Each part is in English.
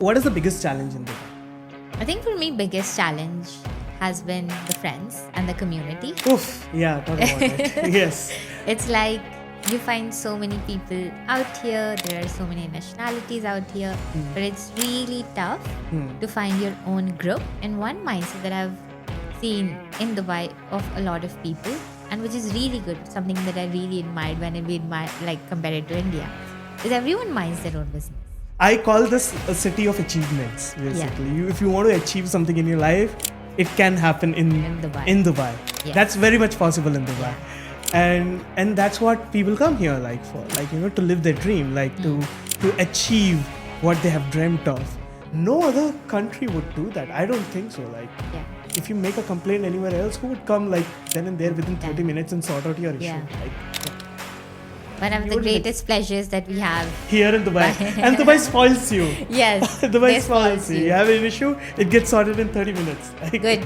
What is the biggest challenge in Dubai? I think for me, biggest challenge has been the friends and the community. Oof, yeah, talk about it. Yes. It's like you find so many people out here, there are so many nationalities out here, but it's really tough to find your own group. And one mindset that I've seen in Dubai of a lot of people, and which is really good, something that I really admired when we admire, like compare it to India, is everyone minds their own business. I call this a city of achievements, basically. Yeah. If you want to achieve something in your life, it can happen in Dubai. In Dubai. Yes. That's very much possible in Dubai. And that's what people come here like for, like, to live their dream, like to achieve what they have dreamt of. No other country would do that. I don't think so. Like, Yeah. if you make a complaint anywhere else, who would come like then and there within 30 minutes and sort out your issue? Yeah. Like, One of the greatest pleasures that we have. here in Dubai. And Dubai spoils you. Yes. Dubai they spoils you. You have an issue, it gets sorted in 30 minutes. Like, Good.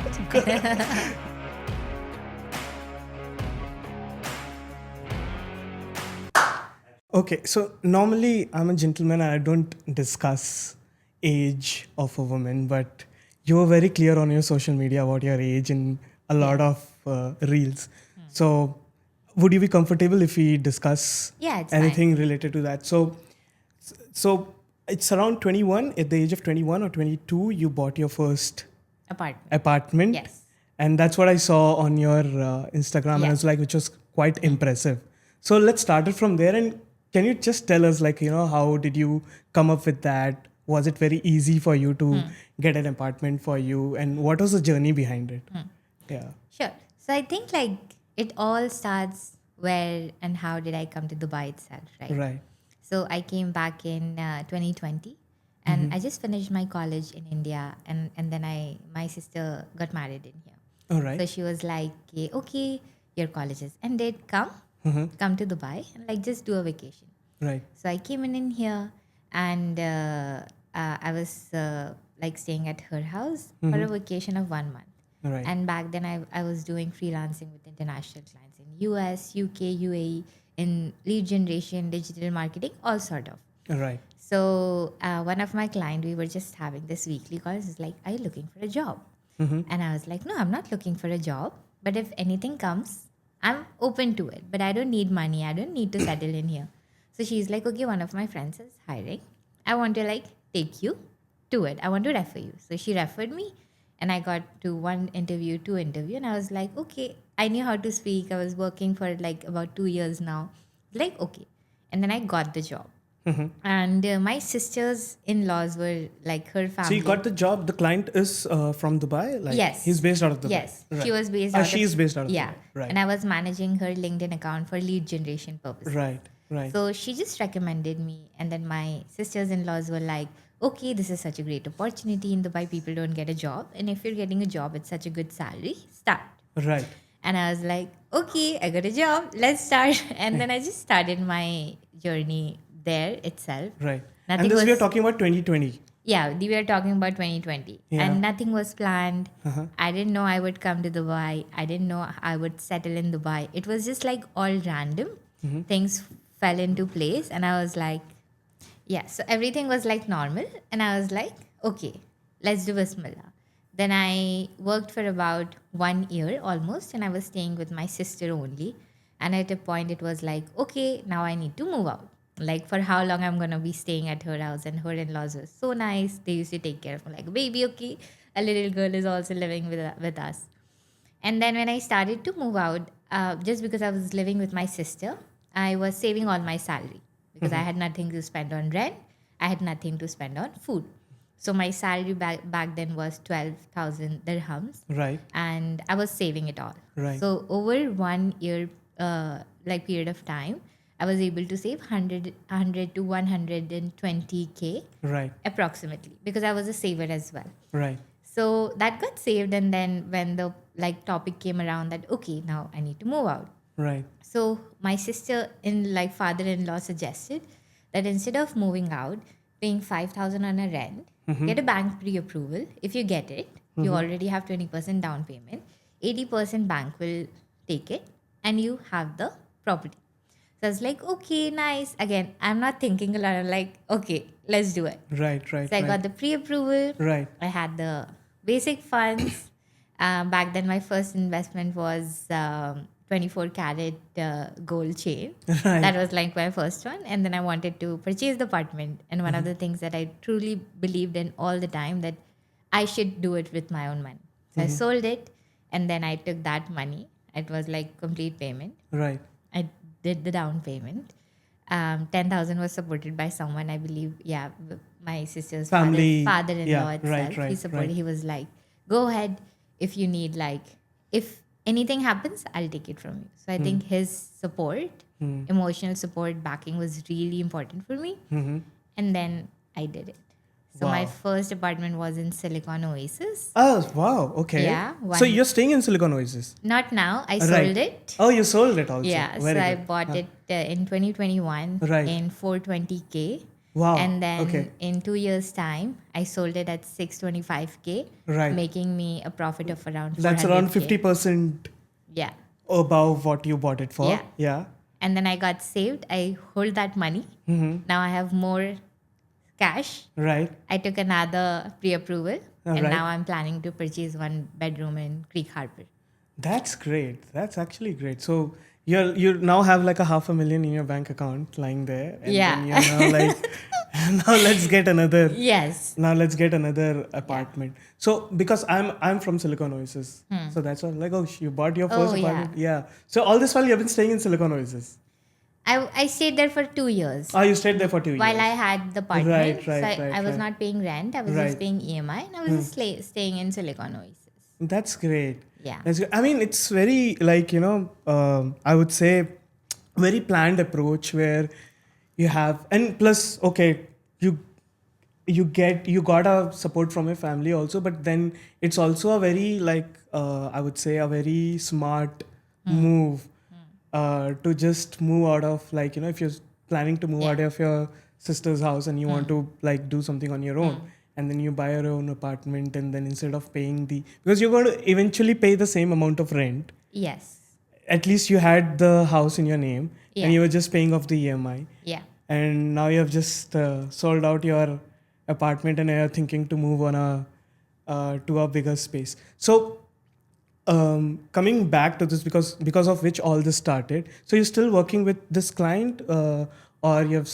Okay, so normally I'm a gentleman and I don't discuss age of a woman, but you were very clear on your social media about your age in a lot of reels. So would you be comfortable if we discuss Yeah, it's anything related to that? So it's around 21, at the age of 21 or 22, you bought your first apartment. Yes. And that's what I saw on your Instagram, and Yeah. I was like, which was quite impressive. So let's start it from there. And can you just tell us, like, how did you come up with that? Was it very easy for you to get an apartment for you? And what was the journey behind it? Yeah. Sure. So I think like it all starts where and how did I come to Dubai itself, right? Right. So I came back in 2020 and I just finished my college in India and then my sister got married in here. All right. So she was like, okay, your college has ended, come to Dubai and like just do a vacation. Right. So I came in here and I was like staying at her house for a vacation of 1 month. Right. And back then I was doing freelancing with international clients in US, UK, UAE, in lead generation, digital marketing, all sort of. Right. So one of my clients, we were just having this weekly call. It's like, are you looking for a job? And I was like, no, I'm not looking for a job. But if anything comes, I'm open to it. But I don't need money. I don't need to settle in here. So she's like, okay, one of my friends is hiring. I want to like take you to it. I want to refer you. So she referred me and I got to 1 interview, 2 interview. And I was like, okay, I knew how to speak. I was working for like about 2 years now. Like, okay. And then I got the job. And my sisters in-laws were like her family. So you got the job. The client is from Dubai? Like, Yes. He's based out of Dubai? Yes. Right. She was based out She is based out of yeah. Dubai. Right. And I was managing her LinkedIn account for lead generation purposes. Right. Right. So she just recommended me. And then my sisters-in-laws were like, okay, this is such a great opportunity in Dubai. People don't get a job. And if you're getting a job at such a good salary, start. Right. And I was like, okay, I got a job. Let's start. And then I just started my journey there itself. Right. Nothing And this was, we are talking about 2020. Yeah, we were talking about 2020. Yeah. And nothing was planned. I didn't know I would come to Dubai. I didn't know I would settle in Dubai. It was just like all random. Things fell into place. And I was like, yeah. So everything was like normal. And I was like, okay, let's do Bismillah. Then I worked for about 1 year almost. And I was staying with my sister only. And at a point it was like, okay, now I need to move out. Like for how long I'm gonna be staying at her house, and her in-laws were so nice. They used to take care of me like, baby, okay, a little girl is also living with us. And then when I started to move out, just because I was living with my sister, I was saving all my salary because I had nothing to spend on rent. I had nothing to spend on food. So my salary back then was 12,000 dirhams. Right. And I was saving it all. Right. So over 1 year like period of time, I was able to save 100 to 120K Right. approximately because I was a saver as well. Right. So that got saved. And then when the like topic came around that, okay, now I need to move out. Right. So my sister father-in-law suggested that instead of moving out, paying 5,000 on a rent, get a bank pre-approval. If you get it, you already have 20% down payment. 80% bank will take it and you have the property. So I was like, okay, nice. Again, I'm not thinking a lot. I'm like, okay, let's do it. Right, right, So I got right. the pre-approval. Right. I had the basic funds. Back then, my first investment was 24 carat gold chain. That Right. was like my first one. And then I wanted to purchase the apartment. And one of the things that I truly believed in all the time that I should do it with my own money. So I sold it, and then I took that money. It was like complete payment. Right. I did the down payment. 10,000 was supported by someone, I believe. Yeah, my sister's Family. father-in-law Yeah. Right, itself. He right, supported. right. He was like, "Go ahead. If you need if anything happens, I'll take it from you." So I think his support, emotional support, backing was really important for me. And then I did it. So my Wow. first apartment was in Silicon Oasis. Oh, wow. Okay. Yeah, So one. you're staying in Silicon Oasis? Not now. I sold Right. it. Oh, you sold it also. Yeah, so Very I good. bought it in 2021 Right. in 420K. Wow. And then Okay. in 2 years' time, I sold it at 625K, Right. making me a profit of around That's around 400K. 50% Yeah, above what you bought it for. yeah. Yeah. And then I got saved. I hold that money. Now I have more cash. Right. I took another pre-approval, and Right. now I'm planning to purchase one bedroom in Creek Harbor. That's great. That's actually great. So you now have like a 500,000 in your bank account lying there, and then Yeah. you're now like, now let's get another. Yes. Now let's get another apartment. So because I'm from Silicon Oasis, so that's why like, oh, you bought your Oh first yeah. apartment. Yeah. So all this while you've been staying in Silicon Oasis. I stayed there for 2 years. Oh, you stayed there for 2 years. While I had the Right, apartment, so right, I right, was right. not paying rent. I was just Right. paying EMI, and I was just staying in Silicon Oasis. That's great. Yeah. That's good. I mean, it's very like I would say very planned approach where you have, and plus okay, you you got a support from your family also, but then it's also a very like I would say a very smart move to just move out of like if you're planning to move out Yeah. of your sister's house and you want to like do something on your own, and then you buy your own apartment, and then instead of paying the, because you're going to eventually pay the same amount of rent, Yes. at least you had the house in your name Yeah. and you were just paying off the EMI, Yeah. and now you have just sold out your apartment and you're thinking to move on to a bigger space. So coming back to this, because of which all this started, so you're still working with this client, or you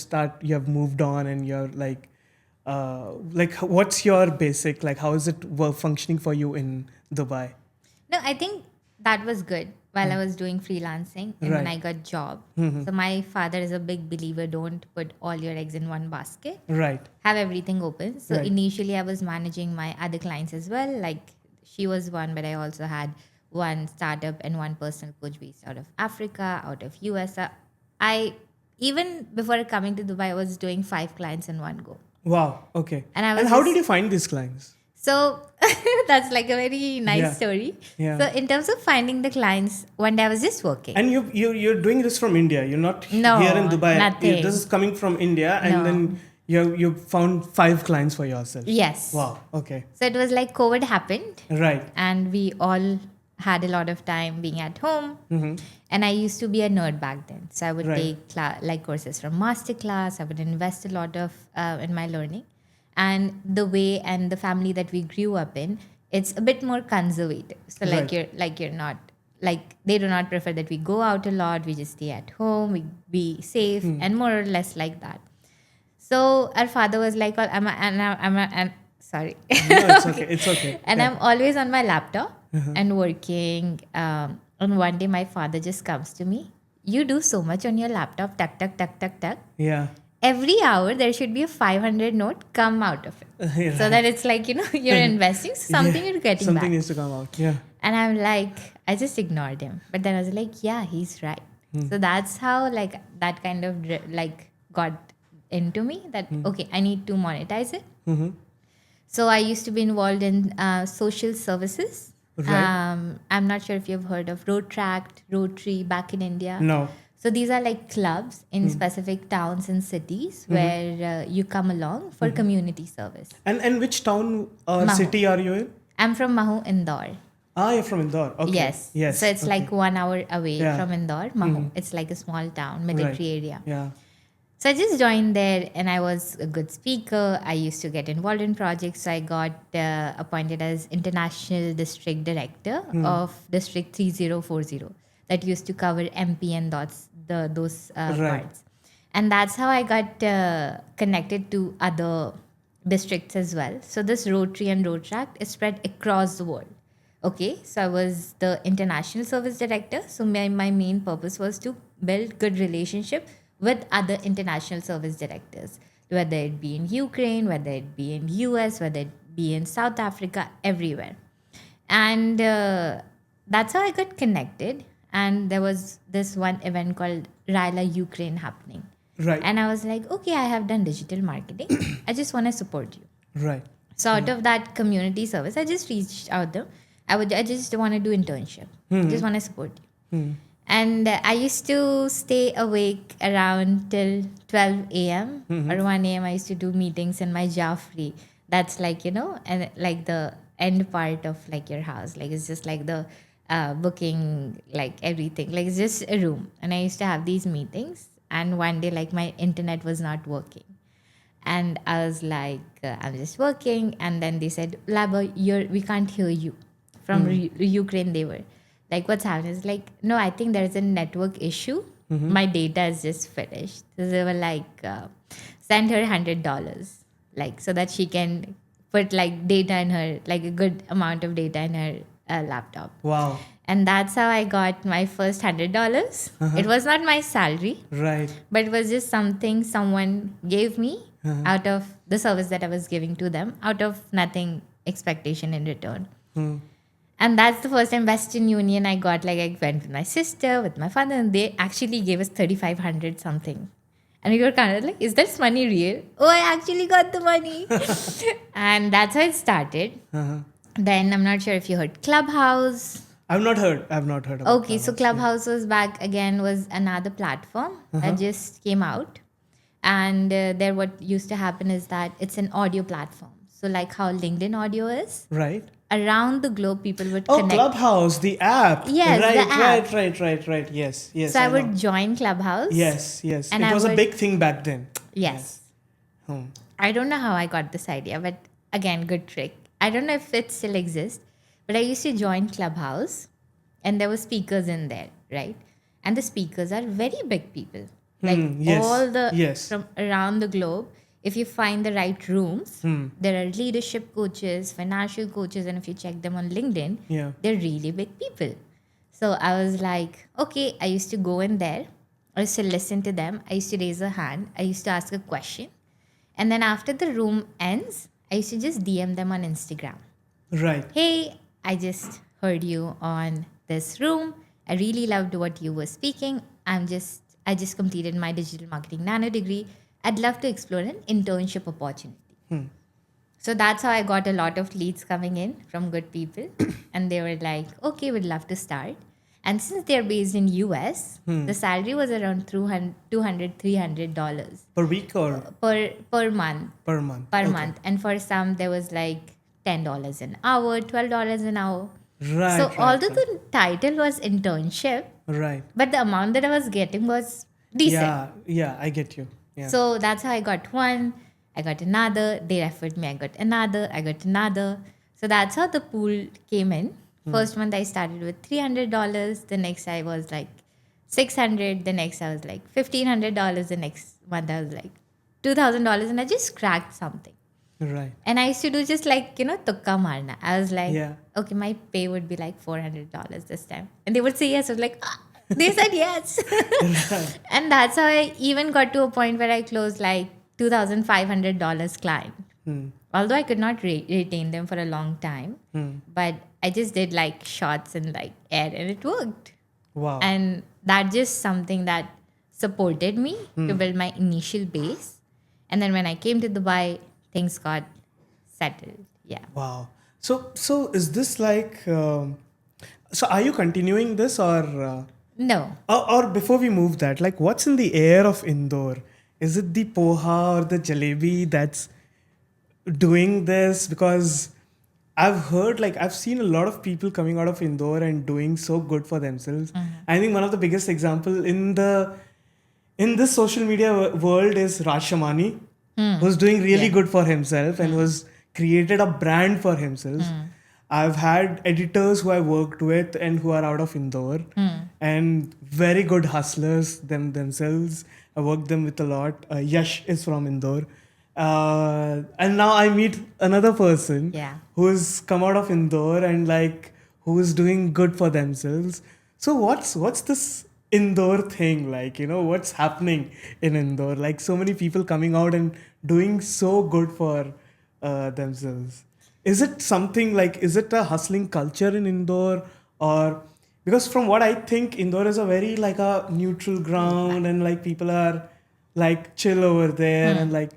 have moved on and you're like what's your basic, like how is it functioning for you in Dubai? No, I think that was good while I was doing freelancing, and then Right. I got job. So my father is a big believer, don't put all your eggs in one basket. Right. Have everything open. So Right. initially I was managing my other clients as well. Like she was one, but I also had one startup and one personal coach based out of Africa, out of US. I even before coming to Dubai, I was doing 5 clients in one go. Wow. Okay. And I And was how just, did you find these clients? so that's like a very nice Yeah. story. Yeah. So in terms of finding the clients, one day I was just working. And you're doing this from India. You're not No, here in Dubai. nothing. This is coming from India, and No. then you found 5 clients for yourself. Yes. Wow. Okay. So it was like COVID happened, Right. and we all had a lot of time being at home. And I used to be a nerd back then, so I would Right. take like courses from masterclass. I would invest a lot of in my learning, and the way and the family that we grew up in, it's a bit more conservative. So Right. you're not like, they do not prefer that we go out a lot. We just stay at home. We be safe and more or less like that. So our father was like, "Oh, I'm sorry." No, it's okay. It's okay. And Yeah. I'm always on my laptop and working. And one day my father just comes to me. You do so much on your laptop, tuck, tuck, tuck, tuck, tuck. Yeah. Every hour there should be a 500 note come out of it. Yeah. So that it's like, you're investing, so something Yeah. you're getting Something back. needs to come out. Yeah. And I'm like, I just ignored him. But then I was like, yeah, he's right. So that's how like that kind of like got into me that, okay, I need to monetize it. So I used to be involved in social services. Right. I'm not sure if you've heard of Road Tract, Rotary back in India. No. So these are like clubs in specific towns and cities where you come along for community service. And which town or Mahu. city are you in? I'm from Mahu, Indore. You're from Indore. Okay. Yes. Yes. So it's Okay. like 1 hour away Yeah. from Indore, Mahon. It's like a small town, military area. Yeah. So I just joined there and I was a good speaker. I used to get involved in projects. So I got appointed as International District Director of District 3040 that used to cover MP and those Right. parts. And that's how I got connected to other districts as well. So this Rotary and Rotaract is spread across the world. Okay, so I was the international service director. So my main purpose was to build good relationship with other international service directors, whether it be in Ukraine, whether it be in US, whether it be in South Africa, everywhere. And that's how I got connected. And there was this one event called Raila Ukraine happening. Right. And I was like, okay, I have done digital marketing. I just want to support you. Right. So out of that community service, I just reached out them. I just want to do internship. Just want to support you. And I used to stay awake around till 12 a.m. or 1 a.m. I used to do meetings in my Jaffrey. That's like, and like the end part of like your house. Like it's just like the booking, like everything. Like it's just a room. And I used to have these meetings. And one day, like my internet was not working. And I was like, I'm just working. And then they said, Laiba, we can't hear you. From Ukraine, they were like, what's happening? It's like, no, I think there's a network issue. My data is just finished. So they were like, send her $100, like, so that she can put like data in her, like a good amount of data in her laptop. Wow. And that's how I got my first $100. It was not my salary, Right. but it was just something someone gave me out of the service that I was giving to them, out of nothing expectation in return. And that's the first time Western Union I got. Like I went with my sister, with my father, and they actually gave us 3,500 something. And we were kind of like, is this money real? Oh, I actually got the money. And that's how it started. Then I'm not sure if you heard Clubhouse. I've not heard about Okay, so Clubhouse was back again, was another platform that just came out. And there what used to happen is that it's an audio platform. So like how LinkedIn audio is, Right. around the globe people would Oh, connect. Clubhouse, the app. Yes, right, the app. Right. Yes. So I know. would join Clubhouse. Yes. And It I was a would- big thing back then. Yes. Hmm. I don't know how I got this idea, but again, good trick. I don't know if it still exists, but I used to join Clubhouse and there were speakers in there, right? And the speakers are very big people. Like Yes. all the Yes. from around the globe. If you find the right rooms, there are leadership coaches, financial coaches, and if you check them on LinkedIn, Yeah. they're really big people. So I was like, okay, I used to go in there. I used to listen to them. I used to raise a hand. I used to ask a question. And then after the room ends, I used to just DM them on Instagram. Right. Hey, I just heard you on this room. I really loved what you were speaking. I just completed my digital marketing nano degree. I'd love to explore an internship opportunity. So that's how I got a lot of leads coming in from good people. And they were like, okay, we'd love to start. And since they're based in US, the salary was around $200, $300 Per week or per month. per month? Per Okay. month. And for some, there was like $10 an hour, $12 an hour. Right. So right, although right. the title was internship, Right. but the amount that I was getting was decent. Yeah, I get you. Yeah. So that's how I got one. I got another. They referred me. I got another. I got another. So that's how the pool came in. First month I started with $300. The next I was like $600. The next I was like $1,500. The next month I was like $2,000, and I just cracked something. Right. And I used to do just like, tukka marna. I was like, Yeah. okay, my pay would be like $400 this time. And they would say yes. I was like, they said yes. And that's how I even got to a point where I closed like $2,500 client. Although I could not retain them for a long time, but I just did like shots in like air and it worked. Wow. And that just something that supported me to build my initial base. And then when I came to Dubai, things got settled. Yeah. Wow. So is this like? So are you continuing this or? No. Or before we move that, like what's in the air of Indore? Is it the poha or the jalebi that's doing this? Because I've heard, like, I've seen a lot of people coming out of Indore and doing so good for themselves. I think one of the biggest example in this social media world is Raj Shamani, who's doing really Yeah. good for himself and was created a brand for himself. I've had editors who I worked with and who are out of Indore and very good hustlers themselves. I worked them with a lot. Yash is from Indore. And now I meet another person Yeah. who's come out of Indore and like who's doing good for themselves. So what's this Indore thing like? What's happening in Indore? Like so many people coming out and doing so good for themselves. Is it something like? Is it a hustling culture in Indore or? Because from what I think, Indore is a very like a neutral ground and like people are like chill over there and like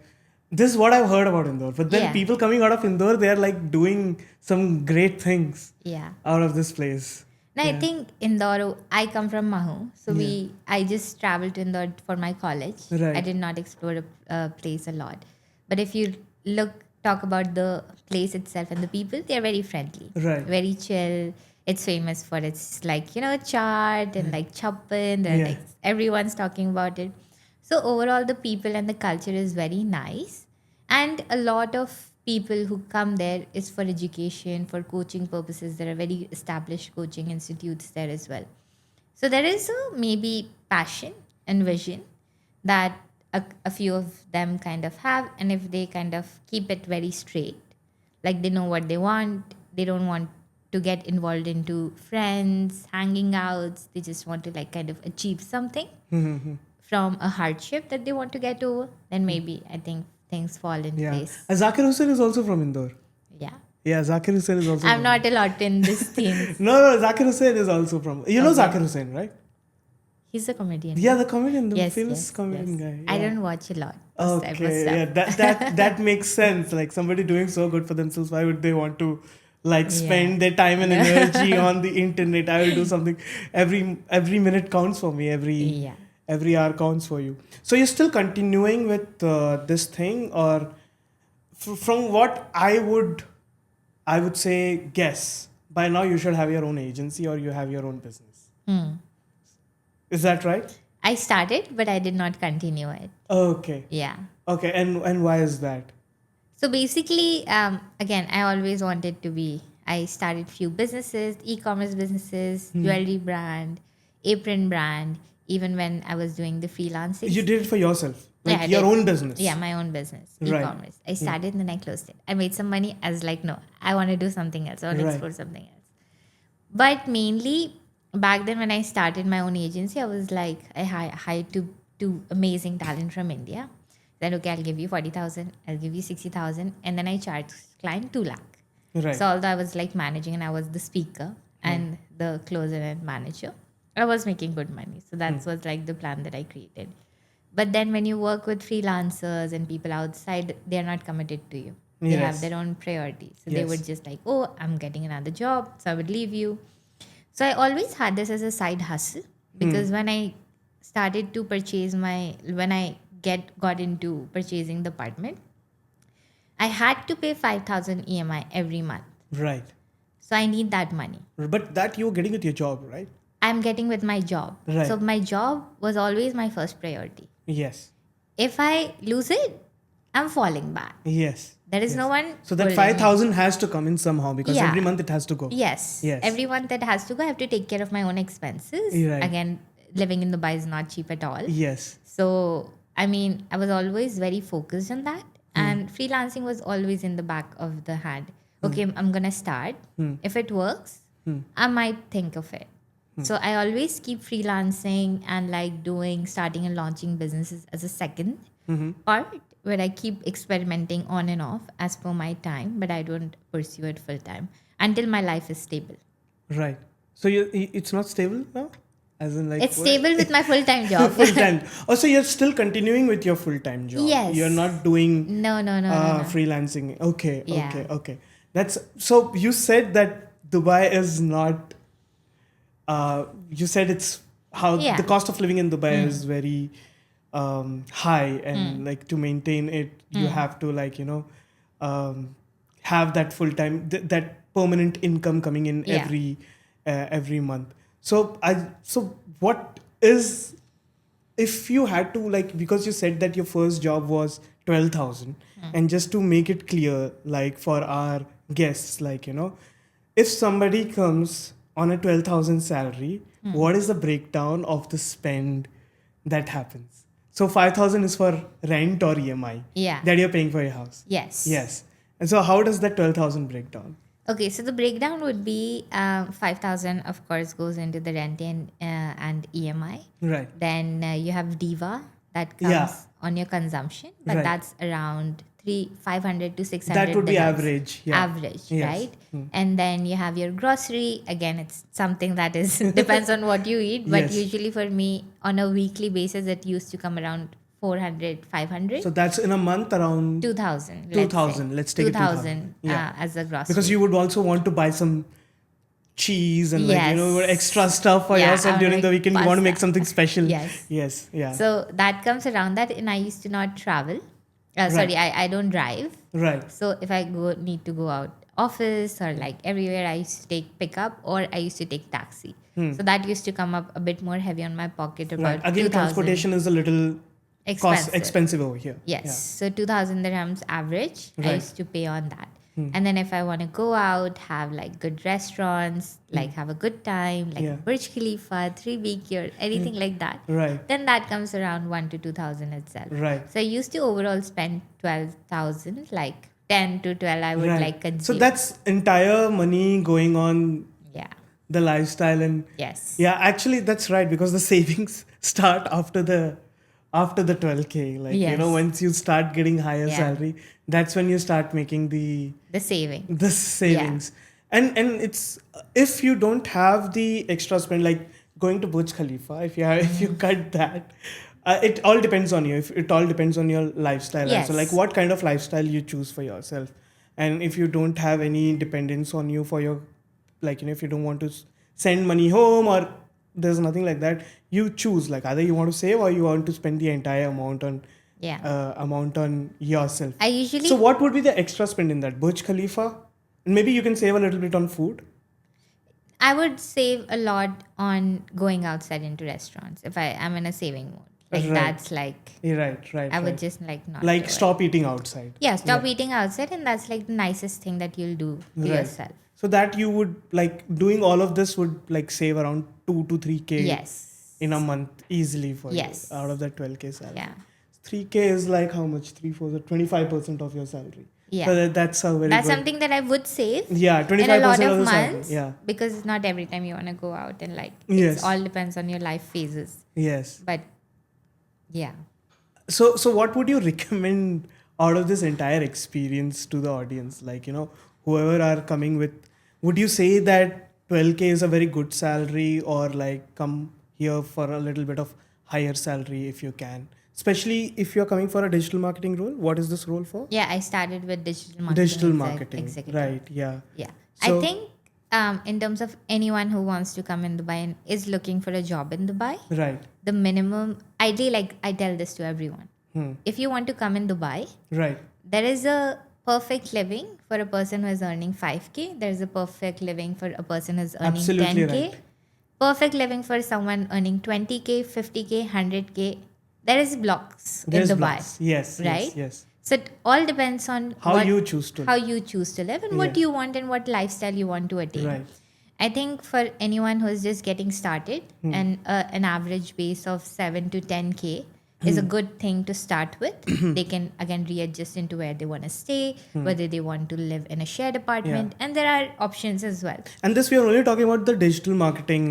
this is what I've heard about Indore. But then Yeah. people coming out of Indore, they're like doing some great things Yeah. out of this place. Now, I think Indore, I come from Mahu. So I just traveled to Indore for my college. I Right. did not explore a place a lot. But if you talk about the place itself and the people, they're very friendly, Right. very chill. It's famous for its like, chaat and like chappan. And Yeah. like everyone's talking about it. So overall, the people and the culture is very nice. And a lot of people who come there is for education, for coaching purposes. There are very established coaching institutes there as well. So there is a maybe passion and vision that a few of them kind of have. And if they kind of keep it very straight, like they know what they want, they don't want to get involved into friends, hanging outs. They just want to like kind of achieve something from a hardship that they want to get over, then maybe I think things fall in Yeah. place. Zakir Hussain is also from Indore. Yeah. Yeah, Zakir Hussain is also I'm from not a lot in these things. No, Zakir Hussain is also from. You know Okay. Zakir Hussain, right? He's a comedian. Yeah, right? the comedian, the Yes, famous yes, comedian yes. guy. I Yeah. don't watch a lot. This type of Okay, stuff. yeah, that makes sense. Like somebody doing so good for themselves, why would they want to like spend their time and energy on the internet? I will do something. Every minute counts for me. Yeah. Every hour counts for you. So you're still continuing with this thing, or from what I would say guess by now you should have your own agency or you have your own business. Is that right? I started, but I did not continue it. Okay. Yeah. Okay, and why is that? So basically, again, I always wanted to be. I started few businesses, e-commerce businesses, jewelry brand, apron brand. Even when I was doing the freelancing, You did it for yourself, yeah, like I your did. own business. Yeah, my own business, Right. e-commerce. I started and then I closed it. I made some money. I was like, no, I want to do something else. I want to Right. explore something else. But mainly back then when I started my own agency, I was like, I hired two amazing talent from India. Then okay, I'll give you 40,000, I'll give you 60,000, and then I charged client 2 lakh. Right. So although I was like managing and I was the speaker and the closer and manager, I was making good money. So that was like the plan that I created. But then when you work with freelancers and people outside, they're not committed to you. They have Yes. their own priorities. So they Yes. would just like, oh, I'm getting another job, so I would leave you. So I always had this as a side hustle because when I started to purchase when I got into purchasing the apartment, I had to pay 5,000 EMI every month. Right. So I need that money. But that you're getting with your job, right? I'm getting with my job. Right. So my job was always my first priority. Yes. If I lose it, I'm falling back. Yes. There is no one. So that holding 5,000 has to come in somehow because Yeah. every month it has to go. Yes. Yes. Every month that has to go, I have to take care of my own expenses. Right. Again, living in Dubai is not cheap at all. Yes. So, I mean, I was always very focused on that. And freelancing was always in the back of the hand. Okay, I'm going to start. If it works, I might think of it. So, I always keep freelancing and like starting and launching businesses as a second part where I keep experimenting on and off as per my time, but I don't pursue it full time until my life is stable. Right. So it's not stable now? As in like It's stable with my full time job. full time. Oh, so you're still continuing with your full time job. Yes. You're not doing No. freelancing. Okay. Yeah. Okay. That's so you said that Dubai is not you said it's how Yeah. the cost of living in Dubai is very high and like to maintain it you have to like have that full time that permanent income coming in Yeah. every month. So what is, if you had to, like, because you said that your first job was 12,000, and just to make it clear, like for our guests, like, if somebody comes on a 12,000 salary, what is the breakdown of the spend that happens? So 5,000 is for rent or EMI Yeah. that you're paying for your house. Yes. Yes. And so how does that 12,000 break down? Okay, so the breakdown would be 5,000, of course, goes into the rent and EMI. Right. Then you have Diva that comes Yeah. on your consumption, but Right. that's around 500 to 600 That would be dirhams. average. Yeah. Average, Yes. right? And then you have your grocery. Again, it's something that is depends on what you eat, but Yes. usually for me, on a weekly basis, it used to come around 400, 500. So that's in a month around 2,000. 2,000. Let's take it 2,000. Yeah. As a grocery. Because you would also want to buy some cheese and Yes. extra stuff for Yeah, I yourself wanna during the make weekend. You want to make pasta. something special. Yes. Yes. Yeah. So that comes around that, and I used to not travel. Sorry, I don't drive. Right. So if I need to go out office or like everywhere, I used to take pickup or I used to take taxi. So that used to come up a bit more heavy on my pocket, Right. about Again, 2,000. transportation is a little expensive over here. Yes. So 2,000 dirhams average, I Right. used to pay on that. And then if I want to go out, have like good restaurants, like have a good time, like Yeah. Burj Khalifa, 3 week, anything like that, Right. then that comes around 1 to 2,000 itself. Right. So I used to overall spend 12,000, like 10 to 12 I would Right. like So consume. that's entire money going on Yeah. the lifestyle. And Yes. yeah, actually that's right, because the savings start after the 12K. Like, Yes. once you start getting higher Yeah. salary, that's when you start making the saving. savings. And it's, if you don't have the extra spend, like going to Burj Khalifa, if you cut that, it all depends on you. If it all depends on your lifestyle. Yes. So like what kind of lifestyle you choose for yourself. And if you don't have any dependence on you for your, like, if you don't want to send money home, or there's nothing like that, you choose, like, either you want to save or you want to spend the entire amount on yourself. I usually So what would be the extra spend in that? Burj Khalifa? And maybe you can save a little bit on food. I would save a lot on going outside into restaurants if I am in a saving mode. Like Right. that's like Yeah, right. I would right. just like not like do it. stop eating outside. Yeah, stop eating outside, and that's like the nicest thing that you'll do to Right. yourself. So that you would, like, doing all of this would like save around 2 to 3K Yes. in a month easily for Yes. you out of that 12K salary. Yeah. 3K is like how much? 25% of your salary. Yeah. So that's a very That's good. something that I would save Yeah, in 25% a lot of of the months. salary. Yeah. Because not every time you want to go out, and like Yes. it all depends on your life phases. Yes. But yeah. So what would you recommend out of this entire experience to the audience? Like, whoever are coming with, would you say that 12K is a very good salary, or like come here for a little bit of higher salary if you can? Especially if you're coming for a digital marketing role. What is this role for? Yeah, I started with digital marketing. Digital marketing. Executive. Right. Yeah. Yeah. So- I think in terms of anyone who wants to come in Dubai and is looking for a job in Dubai, Right. the minimum, ideally, like I tell this to everyone. If you want to come in Dubai, Right. there is a perfect living for a person who is earning 5K. There is a perfect living for a person who is earning Absolutely 10K. right. Perfect living for someone earning 20K, 50K, 100K. There is blocks There's in Dubai. blocks. Yes. Right? Yes. So it all depends on How you choose to. how you choose to live and what Yeah. you want and what lifestyle you want to attain. Right. I think for anyone who is just getting started, and an average base of 7 to 10K is a good thing to start with. They can again readjust into where they want to stay, whether they want to live in a shared apartment, and there are options as well. And this, we are only talking about the digital marketing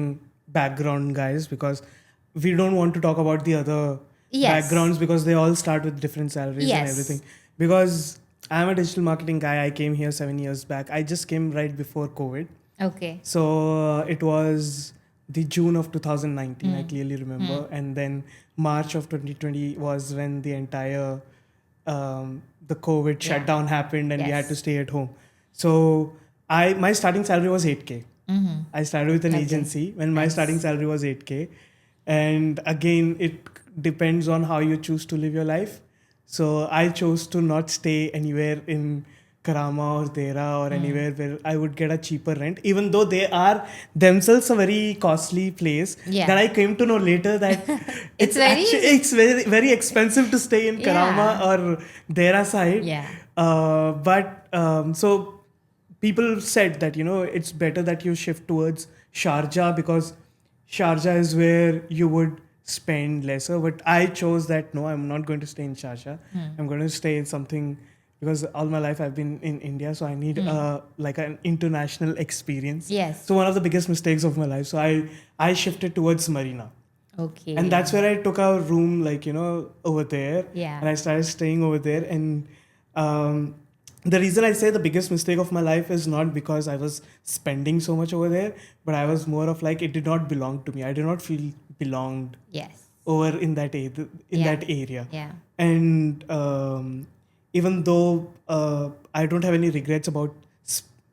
background, guys, because we don't want to talk about the other Yes. backgrounds, because they all start with different salaries and Yes. everything. Because I'm a digital marketing guy. I came here 7 years back. I just came right before COVID. Okay. So it was the June of 2019, I clearly remember. And then March of 2020 was when the entire the COVID shutdown happened, and we had Yes. to stay at home. So my starting salary was 8K. I started with an agency when my starting salary was 8K. And again, it depends on how you choose to live your life. So I chose to not stay anywhere in Karama or Dera or anywhere where I would get a cheaper rent, even though they are themselves a very costly place. Yeah. That I came to know later that It's very- it's very very expensive to stay in Karama Yeah. or Dera side. Yeah. But so people said that it's better that you shift towards Sharjah because Sharjah is where you would spend lesser. But I chose that no, I'm not going to stay in Sharjah. I'm going to stay in something because all my life I've been in India, so I need like an international experience. Yes. So one of the biggest mistakes of my life. So I shifted towards Marina. Okay. And that's where I took our room, like, over there. Yeah. And I started staying over there. And um, the reason I say the biggest mistake of my life is not because I was spending so much over there, but I was more of like, it did not belong to me. I did not feel belonged Yes. over in that Yeah. that area. Yeah. And even though I don't have any regrets about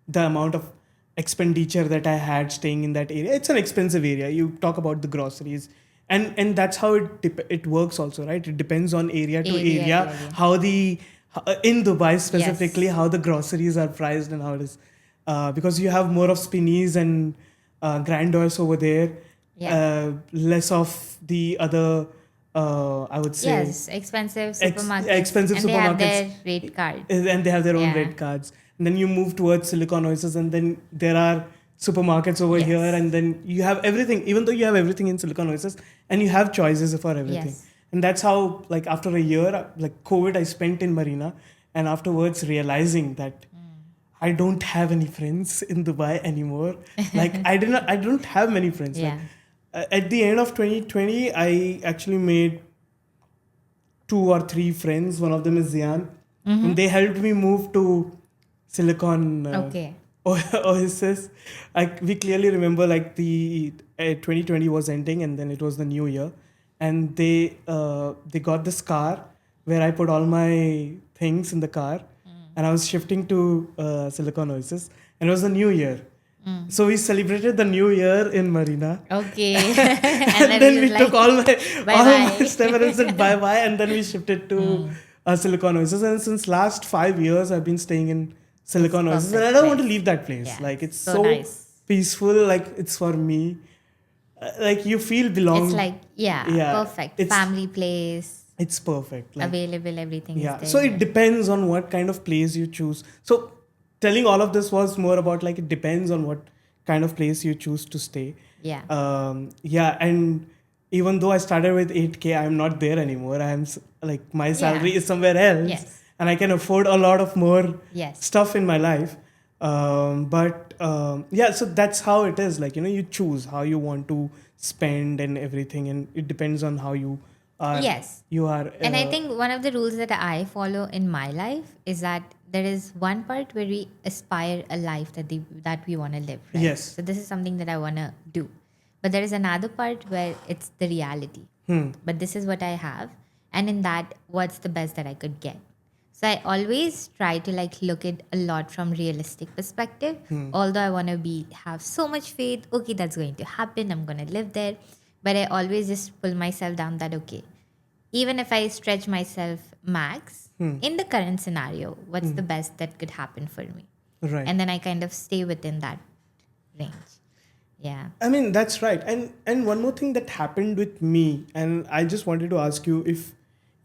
the amount of expenditure that I had staying in that area, it's an expensive area. You talk about the groceries, and that's how it works also, right? It depends on area to Area, area, area. how in Dubai specifically, how the groceries are priced and how it is, because you have more of spinneys and grandeurs over there, Yeah. less of the other, I would say, Yes, expensive supermarkets. expensive and they have supermarkets. their rate card. And they have their own Yeah. rate cards. And then you move towards Silicon Oasis, and then there are supermarkets over Yes. here, and then you have everything. Even though you have everything in Silicon Oasis, and you have choices for everything. Yes. And that's how, like, after a year, like COVID, I spent in Marina, and afterwards realizing that I don't have any friends in Dubai anymore. Like I don't have many friends. Yeah. Like at the end of 2020, I actually made 2 or 3 friends. One of them is Zian, and they helped me move to Silicon Okay. Oasis. We clearly remember like the 2020 was ending, and then it was the new year, and they got this car where I put all my things in the car, and I was shifting to Silicon Oasis, and it was the new year. So we celebrated the new year in Marina. Okay. And then it we was took like, all my bye-bye. stuff and said bye bye, and then we shifted to Silicon Oasis. And since last 5 years, I've been staying in Silicon It's Oasis, and I perfect don't want to place. leave that place. Yeah, Like it's so so nice. peaceful. Like it's for me. Like you feel belong. It's like, Yeah, perfect. it's- Family place, It's perfect. Like available, everything yeah. is there. So it depends on what kind of place you choose. So telling all of this was more about like it depends on what kind of place you choose to stay. Yeah. Yeah, and even though I started with 8K, I'm not there anymore. Like my salary Yeah. is somewhere else, Yes. and I can afford a lot of more Yes. stuff in my life. But yeah, so that's how it is. Like you choose how you want to spend and everything, and it depends on how you are. Yes. You are. And I think one of the rules that I follow in my life is that there is one part where we aspire a life that we want to live. Right? Yes. So this is something that I want to do. But there is another part where it's the reality. But this is what I have. And in that, what's the best that I could get? So I always try to like look at a lot from realistic perspective. Although I want to have so much faith, okay, that's going to happen. I'm going to live there. But I always just pull myself down that, okay, even if I stretch myself max in the current scenario, what's the best that could happen for me? Right. And then I kind of stay within that range. Yeah. I mean, that's right. And one more thing that happened with me, and I just wanted to ask you if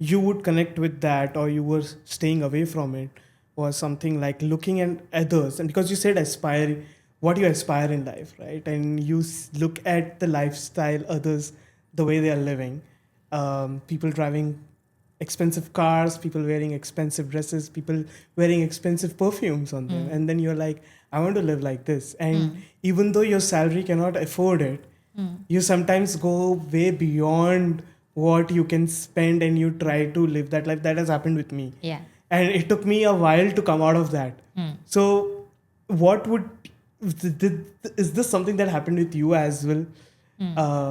you would connect with that or you were staying away from it, was something like looking at others. And because you said aspire, what you aspire in life, right? And you look at the lifestyle others, the way they are living, people driving expensive cars, people wearing expensive dresses, people wearing expensive perfumes on them. And then you're like, I want to live like this. And even though your salary cannot afford it, you sometimes go way beyond what you can spend and you try to live that life. That has happened with me. Yeah. And it took me a while to come out of that. So what would, is this something that happened with you as well?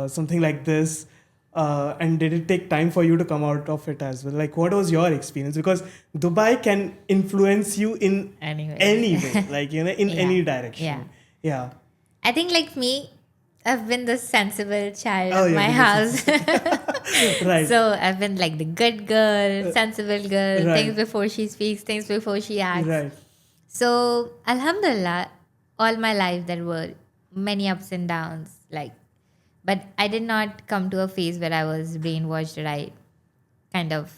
Something like this? And did it take time for you to come out of it as well? Like, what was your experience? Because Dubai can influence you in Anyway. any way, like, in Yeah. any direction. Yeah. Yeah. I think like me, I've been the sensible child Oh, of yeah, my the house. Right. So I've been like the good girl, sensible girl, right. things before she speaks, things before she acts. Right. So, Alhamdulillah, all my life there were many ups and downs. But I did not come to a phase where I was brainwashed or I kind of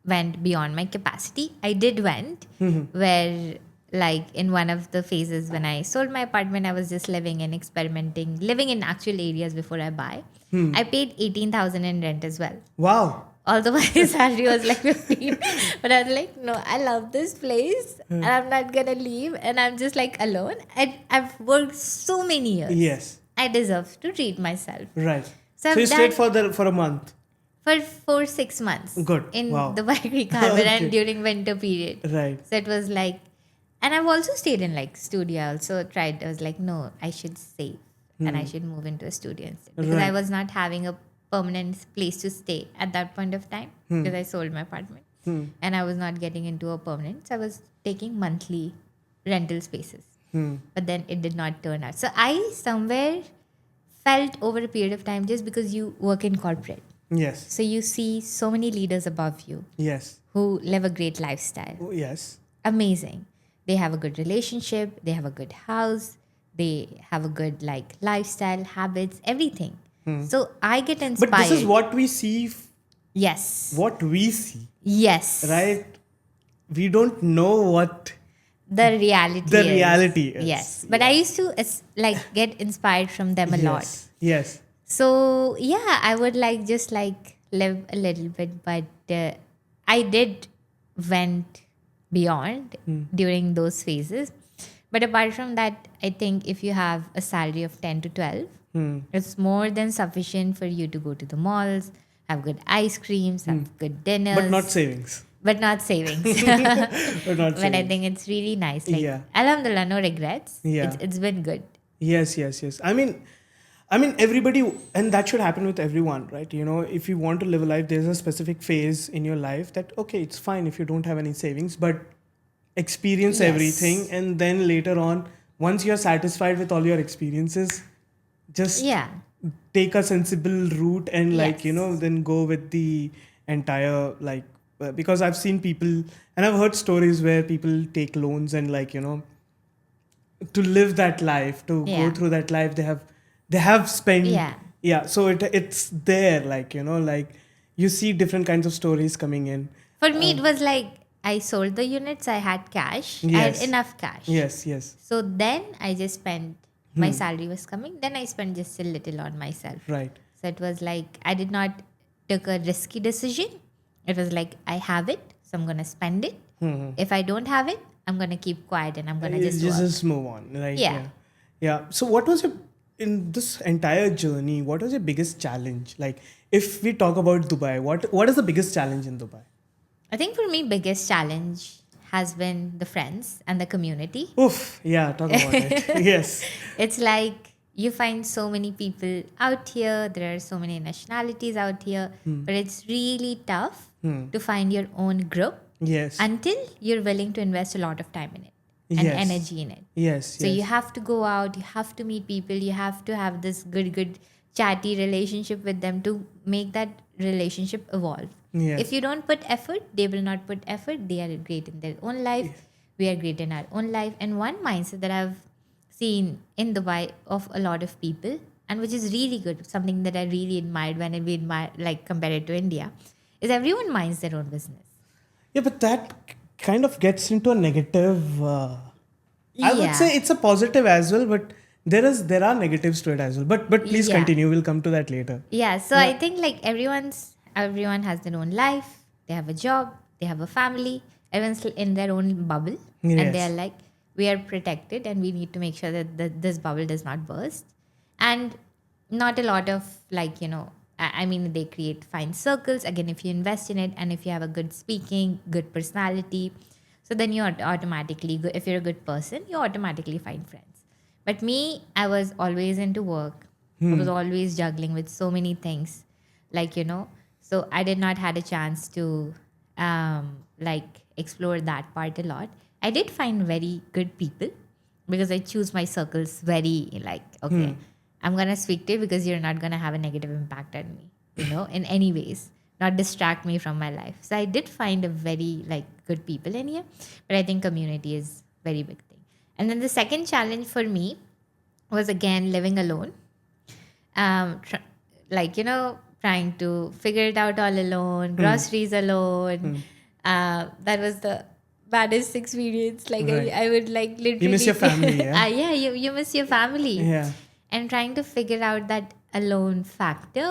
went beyond my capacity. I did went where, like, in one of the phases when I sold my apartment, I was just living and experimenting, living in actual areas before I buy. I paid 18,000 in rent as well. Wow. Although my salary was like 15, but I was like, no, I love this place and I'm not gonna leave, and I'm just like alone. And I've worked so many years. Yes. I deserve to treat myself. Right. So So you I've stayed done for a month. for 6 months Good. in Wow. the Greek Harbor Okay. and during winter period. Right. So it was like, and I've also stayed in like studio. I also tried. I was like, no, I should save and I should move into a studio instead, because I Right. was not having a permanent place to stay at that point of time because I sold my apartment and I was not getting into a permanent. So I was taking monthly rental spaces, but then it did not turn out. So I somewhere felt over a period of time, just because you work in corporate, Yes. so you see so many leaders above you Yes. who live a great lifestyle. Oh, yes. Amazing. They have a good relationship, they have a good house, they have a good like lifestyle, habits, everything. So I get But this is inspired. what we see, Yes. what we see, Yes. right? We don't know what The reality the is. reality is. Yes. But I used to like get inspired from them a lot. Yes. Yes. So yeah, I would like just like live a little bit, but I did went beyond during those phases. But apart from that, I think if you have a salary of 10 to 12, it's more than sufficient for you to go to the malls, have good ice creams, have good dinners, But not savings. but not savings. But not But I savings. think it's really nice. Like, Yeah. alhamdulillah, no regrets. Yeah. It's been good. Yes, yes, yes. I mean, everybody, and that should happen with everyone, right? You know, if you want to live a life, there's a specific phase in your life that, okay, it's fine if you don't have any savings, but experience Yes. everything. And then later on, once you're satisfied with all your experiences, just Yeah. take a sensible route and, like, you know, Yes. then go with the entire, like, because I've seen people and I've heard stories where people take loans and, like, you know, to live that life, to go Yeah. through that life, they have spent. Yeah. Yeah, so it's there, like, you know, like, you see different kinds of stories coming in. For me, it was like I sold the units, I had cash, I had Yes. enough cash. Yes, yes. So then I just spent, my salary was coming, then I spent just a little on myself. Right. So it was like I did not took a risky decision. It was like I have it, so I'm gonna spend it. If I don't have it, I'm gonna keep quiet and I'm gonna just work. Just move on, right? Yeah. Yeah. So what was your, in this entire journey, what was your biggest challenge? Like, if we talk about Dubai, what is the biggest challenge in Dubai? I think for me, biggest challenge has been the friends and the community. Oof, yeah, talk about it. Yes. It's like you find so many people out here, there are so many nationalities out here, but it's really tough to find your own group Yes. until you're willing to invest a lot of time in it and Yes. energy in it. Yes. So yes. you have to go out, you have to meet people, you have to have this good chatty relationship with them to make that relationship evolve. Yes. If you don't put effort, they will not put effort. They are great in their own life. We are great in our own life. And one mindset that I've seen in Dubai of a lot of people, and which is really good, something that I really admired when we admire, like compare it to India, is everyone minds their own business. Yeah, but that kind of gets into a negative. I would Yeah. say it's a positive as well, but there are negatives to it as well. But please Yeah. continue. We'll come to that later. Yeah, so I think like everyone has their own life. They have a job. They have a family. Everyone's in their own bubble, and they Yes. are like, we are protected, and we need to make sure that this bubble does not burst. And not a lot of like I mean, they create fine circles again if you invest in it, and if you have a good speaking, good personality, so then you automatically go. If you're a good person, you automatically find friends. But me, I was always into work. I was always juggling with so many things, so I did not had a chance to like explore that part a lot. I did find very good people because I choose my circles very like, okay, I'm gonna speak to you because you're not gonna have a negative impact on me, in any ways, not distract me from my life. So I did find a very like good people in here, but I think community is very big thing. And then the second challenge for me was again living alone. Like, trying to figure it out all alone, groceries alone. That was the baddest experience. Like, Right. I would like literally. You miss your family, yeah? Yeah, you miss your family. Yeah. And trying to figure out that alone factor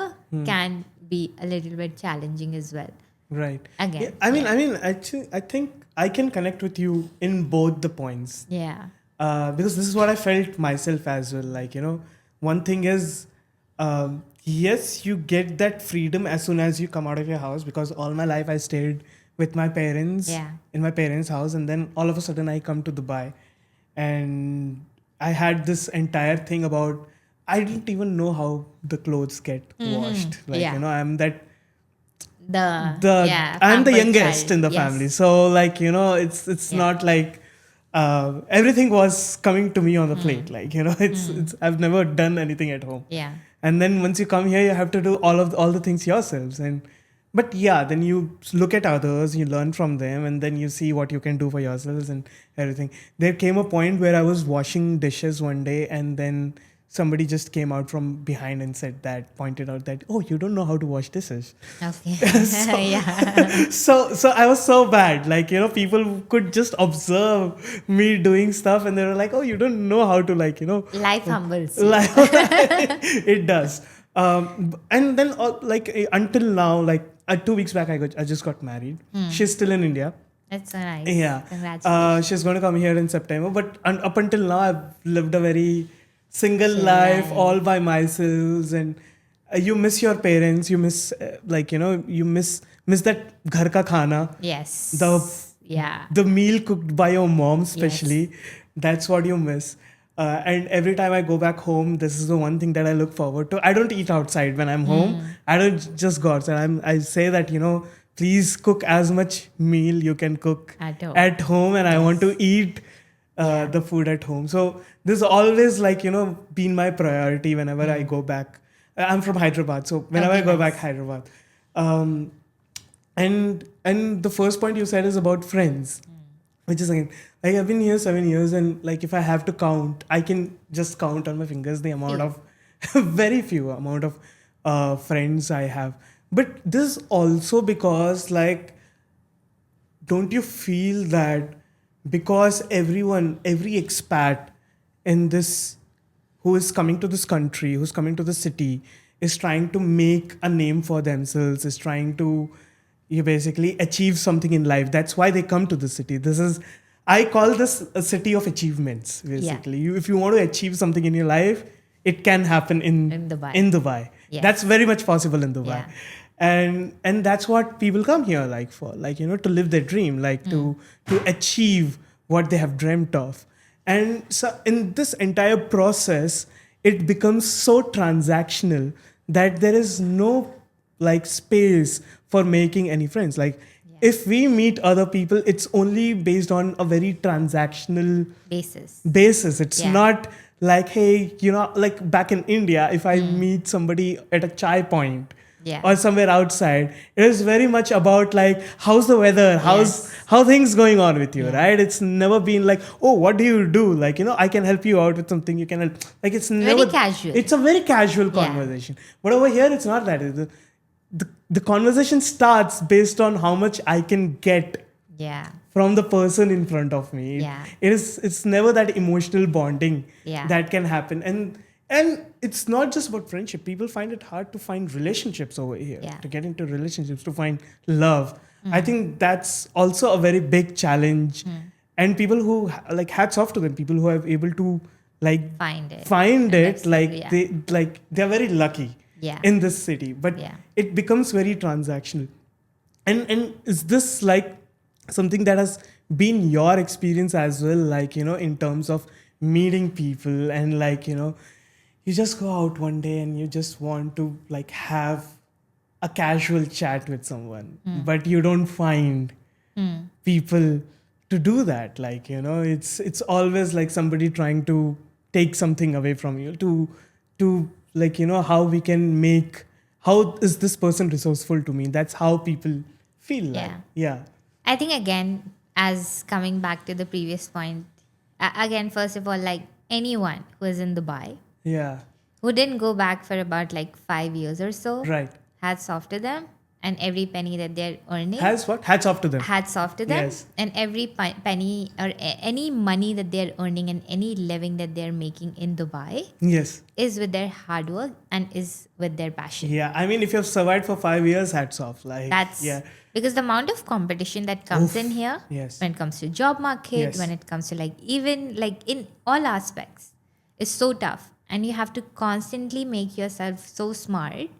can be a little bit challenging as well. Right. Again. Yeah, I mean, actually, I think I can connect with you in both the points. Yeah. Because this is what I felt myself as well. Like, one thing is, yes, you get that freedom as soon as you come out of your house, because all my life I stayed with my parents Yeah. in my parents' house, and then all of a sudden I come to Dubai, and I had this entire thing about I didn't even know how the clothes get washed. Like, Yeah. I'm that Yeah, I'm the pampered youngest child. in the Yes. family, so like it's Yeah. not like everything was coming to me on the plate. Like it's I've never done anything at home, Yeah. and then once you come here, you have to do all the things yourselves. And but yeah, then you look at others, you learn from them, and then you see what you can do for yourselves and everything. There came a point where I was washing dishes one day, and then somebody just came out from behind and pointed out that, oh, you don't know how to wash dishes. Okay. So, Yeah. so I was so bad. Like, people could just observe me doing stuff, and they were like, oh, you don't know how to, like, Life humbles you. like, it does. And then until now, like 2 weeks back, I just got married. She's still in India. That's so nice. Yeah. Congratulations. She's going to come here in September. But up until now, I've lived a very single Chill life, life. all by myself. And you miss your parents. You miss, you miss that ghar ka khana. Yes. The the meal cooked by your mom, especially. That's what you miss. And every time I go back home, this is the one thing that I look forward to. I don't eat outside when I'm home. I don't just go outside. I say that, please cook as much meal you can cook At home. and I want to eat the food at home. So this always, like, been my priority whenever I go back. I'm from Hyderabad, so whenever I go back Hyderabad. Um, and the first point you said is about friends, which is, again, like, I've been here 7 years, and like, if I have to count, I can just count on my fingers the amount of very few amount of friends I have. But this is also because, like, don't you feel that because every expat in this, who is coming to this country, who's coming to the city, is trying to make a name for themselves, is trying to, you basically achieve something in life. That's why they come to the city. I call this a city of achievements, basically. If you want to achieve something in your life, it can happen in Dubai. Yes. That's very much possible in Dubai. Yeah. And that's what people come here, like, for, like, to live their dream, like, to achieve what they have dreamt of. And so in this entire process, it becomes so transactional that there is no, like, space for making any friends. Like, if we meet other people, it's only based on a very transactional basis. It's not like, hey, like back in India, if I meet somebody at a chai point or somewhere outside, it is very much about, like, how's the weather, how things going on with you, right? It's never been like, oh, what do you do? Like, I can help you out with something, you can help. Like, it's never very casual. It's a very casual conversation. But over here, it's not that. The conversation starts based on how much I can get from the person in front of me. It's never that emotional bonding that can happen. And it's not just about friendship. People find it hard to find relationships over here, to get into relationships, to find love. I think that's also a very big challenge. And people who, like, hats off to them, people who are able to, like, find it, like, they're very lucky in this city. But it becomes very transactional. And is this, like, something that has been your experience as well, like, in terms of meeting people, and, like, you just go out one day and you just want to, like, have a casual chat with someone, but you don't find people to do that. Like, it's always like somebody trying to take something away from you, to like, how is this person resourceful to me? That's how people feel like. I think, again, as coming back to the previous point, Again, first of all, like anyone who is in Dubai, Yeah. who didn't go back for about like 5 years or so, Right. hats off to them. And every penny that they're earning, Has what? Hats off to them. hats off to them. Yes. And every penny or any money that they're earning and any living that they're making in Dubai Yes. is with their hard work and is with their passion. Yeah. I mean, if you've survived for 5 years, hats off. Like, That's yeah. because the amount of competition that comes in Oof. here Yes. when it comes to job market, Yes. when it comes to like even like in all aspects, is so tough. And you have to constantly make yourself so smart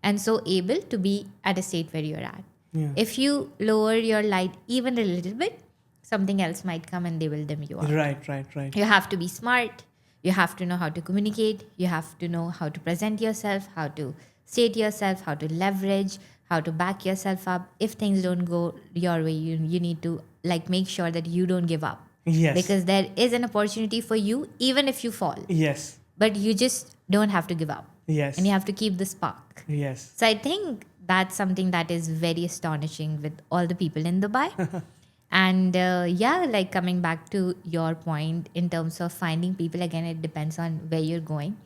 and so able to be at a state where you're at. Yeah. If you lower your light even a little bit, something else might come and they will dim you out. Right. You have to be smart. You have to know how to communicate. You have to know how to present yourself, how to state yourself, how to leverage, how to back yourself up. If things don't go your way, you need to like make sure that you don't give up. Yes. Because there is an opportunity for you, even if you fall. Yes. But you just don't have to give up. Yes. And you have to keep the spark. Yes. So I think that's something that is very astonishing with all the people in Dubai. And yeah, like coming back to your point in terms of finding people, again, it depends on where you're going.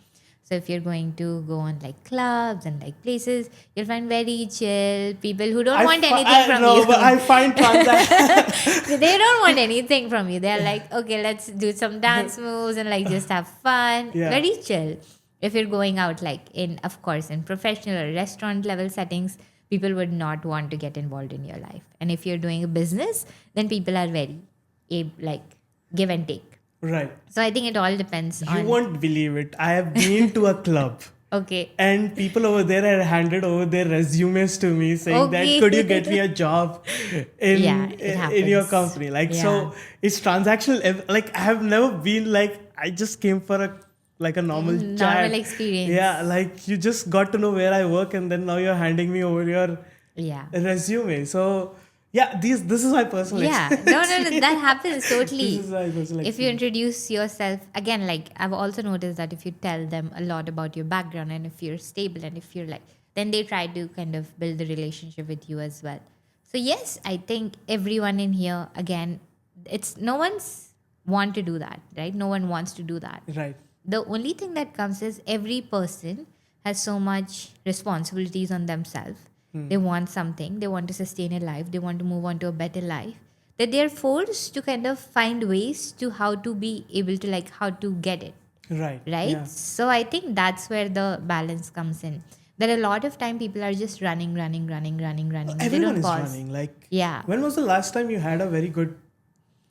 So if you're going to go on like clubs and like places, you'll find very chill people who don't want anything from you. But I find transactional. They don't want anything from you. They're like, okay, let's do some dance moves and like just have fun. Yeah. Very chill. If you're going out like in, of course, in professional or restaurant level settings, people would not want to get involved in your life. And if you're doing a business, then people are very like give and take. Right. So I think it all depends You on. won't believe it. I have been to a club. Okay. And people over there had handed over their resumes to me saying that Okay. could you get me a job in Yeah, it in your happens. company? Like Yeah. so it's transactional. Like I have never been like I just came for a normal chat. Normal experience. Yeah, like you just got to know where I work and then now you're handing me over your Yeah. resume. So yeah, this is my personal Yeah. experience. No. That happens totally. This is my personal If you experience. introduce yourself, again, like I've also noticed that if you tell them a lot about your background and if you're stable and if you're like, then they try to kind of build a relationship with you as well. So, yes, I think everyone in here, again, it's no one's want to do that, right? No one wants to do that. Right. The only thing that comes is every person has so much responsibilities on themselves. They want something, they want to sustain a life, they want to move on to a better life, that they're forced to kind of find ways to how to be able to like how to get it, Right. right? Yeah. So I think that's where the balance comes in. That a lot of time people are just running. They Everyone don't is pause. running. Like Yeah. when was the last time you had a very good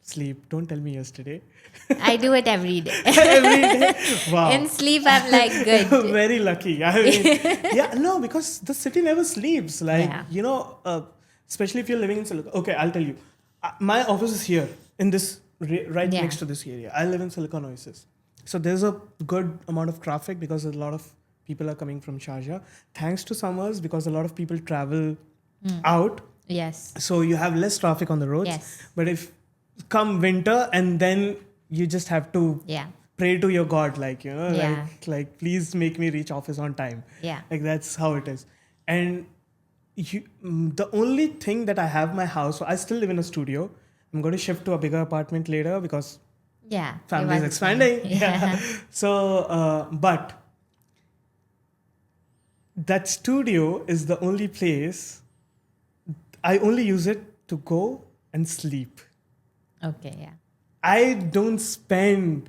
sleep? Don't tell me yesterday. I do it every day. Every day. Wow. In sleep, I'm like good. Very lucky. I mean, yeah, no, because the city never sleeps. Like, Yeah. especially if you're living in Silicon. Okay, I'll tell you. My office is here in this, right Yeah. next to this area. I live in Silicon Oasis. So there's a good amount of traffic because a lot of people are coming from Sharjah. Thanks to summers, because a lot of people travel out. Yes. So you have less traffic on the roads. Yes. But if come winter and then you just have to Yeah. pray to your God, Yeah. like please make me reach office on time. Yeah. Like that's how it is. And the only thing that I have my house, so I still live in a studio. I'm going to shift to a bigger apartment later because Yeah. family is It was expanding. fine. Yeah. So, but that studio is the only place I only use it to go and sleep. Okay. Yeah. I don't spend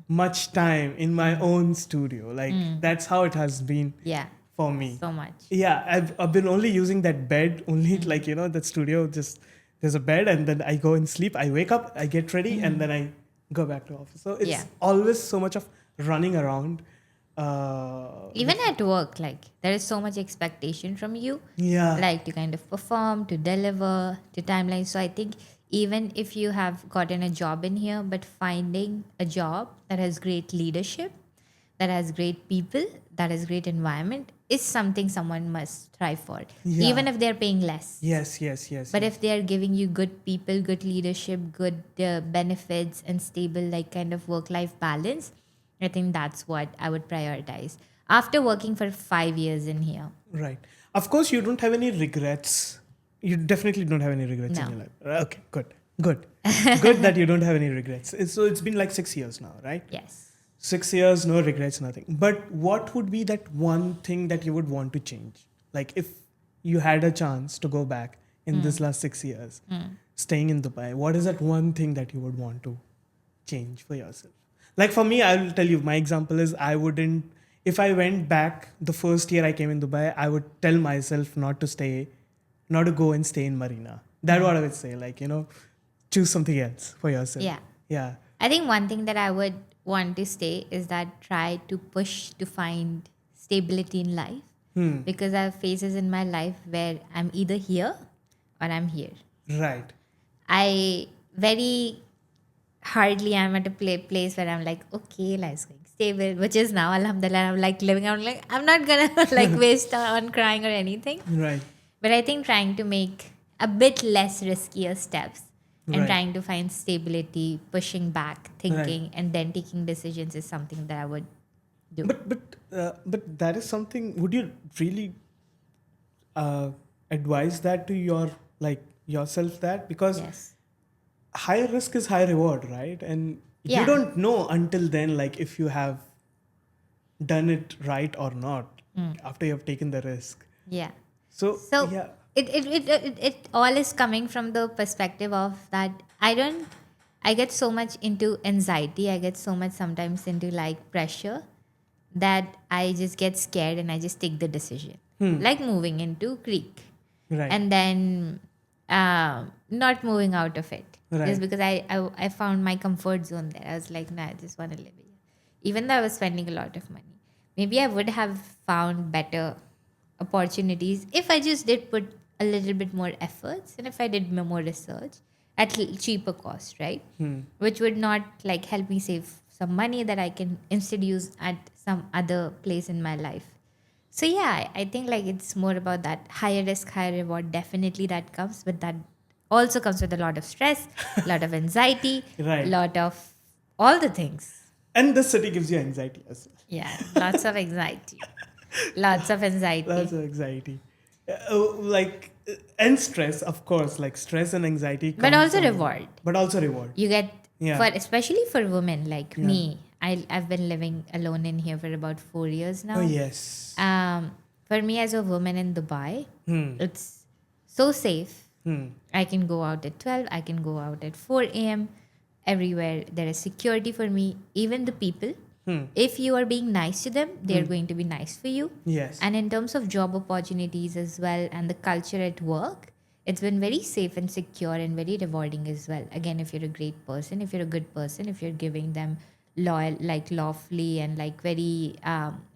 much time in my own studio. Like that's how it has been Yeah. for me. So much. Yeah, I've been only using that bed, only that studio, just there's a bed and then I go and sleep. I wake up, I get ready and then I go back to office. So it's Yeah. always so much of running around. Even at work, like there is so much expectation from you, Yeah. like to kind of perform, to deliver, to timeline. So I think even if you have gotten a job in here, but finding a job that has great leadership, that has great people, that has great environment is something someone must strive for, Yeah. even if they're paying less. Yes. But if they are giving you good people, good leadership, good benefits, and stable like kind of work-life balance, I think that's what I would prioritize. After working for 5 years in here, Right. Of course, you don't have any regrets. You definitely don't have any regrets in No. your life. Okay, good. Good. Good that you don't have any regrets. So it's been like 6 years now, right? Yes. 6 years, no regrets, nothing. But what would be that one thing that you would want to change? Like if you had a chance to go back in this last 6 years, staying in Dubai, what is that one thing that you would want to change for yourself? Like for me, I'll tell you, my example is I wouldn't, if I went back the first year I came in Dubai, I would tell myself not to go and stay in Marina. That's what I would say. Like, choose something else for yourself. Yeah. Yeah. I think one thing that I would want to say is that try to push to find stability in life, because I have phases in my life where I'm either here or I'm here. Right. I very hardly am at a place where I'm like, okay, life's going stable, which is now, alhamdulillah, I'm like living. I'm like, I'm not gonna like waste on crying or anything. Right. But I think trying to make a bit less riskier steps and Right. trying to find stability, pushing back, thinking, and then taking decisions is something that I would do. But that is something. Would you really advise that to yourself, that because Yes. high risk is high reward, right? And you Yeah. don't know until then, like if you have done it right or not after you have taken the risk. Yeah. So So yeah. it all is coming from the perspective of that I get so much into anxiety. I get so much sometimes into like pressure that I just get scared and I just take the decision. Like moving into Creek Right. and then not moving out of it. Right. Just because I found my comfort zone there. I was like, nah, I just want to live here. Even though I was spending a lot of money. Maybe I would have found better opportunities if I just did put a little bit more efforts and if I did more research at cheaper cost, right? Which would not like help me save some money that I can instead use at some other place in my life. So yeah, I think like it's more about that higher risk, higher reward. Definitely that comes, but that also comes with a lot of stress, a lot of anxiety, Right. lot of all the things. And the city gives you anxiety as well. Yeah, lots of anxiety. Lots of anxiety. Lots of anxiety. And stress, of course, like stress and anxiety. But comes also on- reward. But also reward. You get Yeah. for especially for women like me. I've been living alone in here for about 4 years now. Oh, yes. For me as a woman in Dubai, it's so safe. I can go out at 12. I can go out at 4 a.m. Everywhere there is security for me. Even the people, if you are being nice to them, they are going to be nice for you. Yes. And in terms of job opportunities as well and the culture at work, it's been very safe and secure and very rewarding as well. Again, if you're a great person, if you're a good person, if you're giving them loyal, like lawfully and like very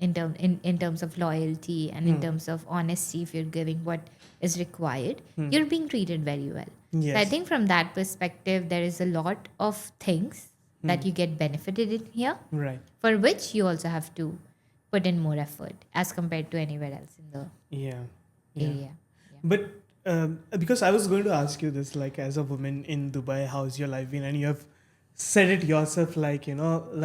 in terms of loyalty and in terms of honesty, if you're giving what is required, you're being treated very well. Yes. So I think from that perspective, there is a lot of things that you get benefited in here, Right. for which you also have to put in more effort as compared to anywhere else in the Yeah. area. But because I was going to ask you this, like as a woman in Dubai, how's your life been? And you have said it yourself, like,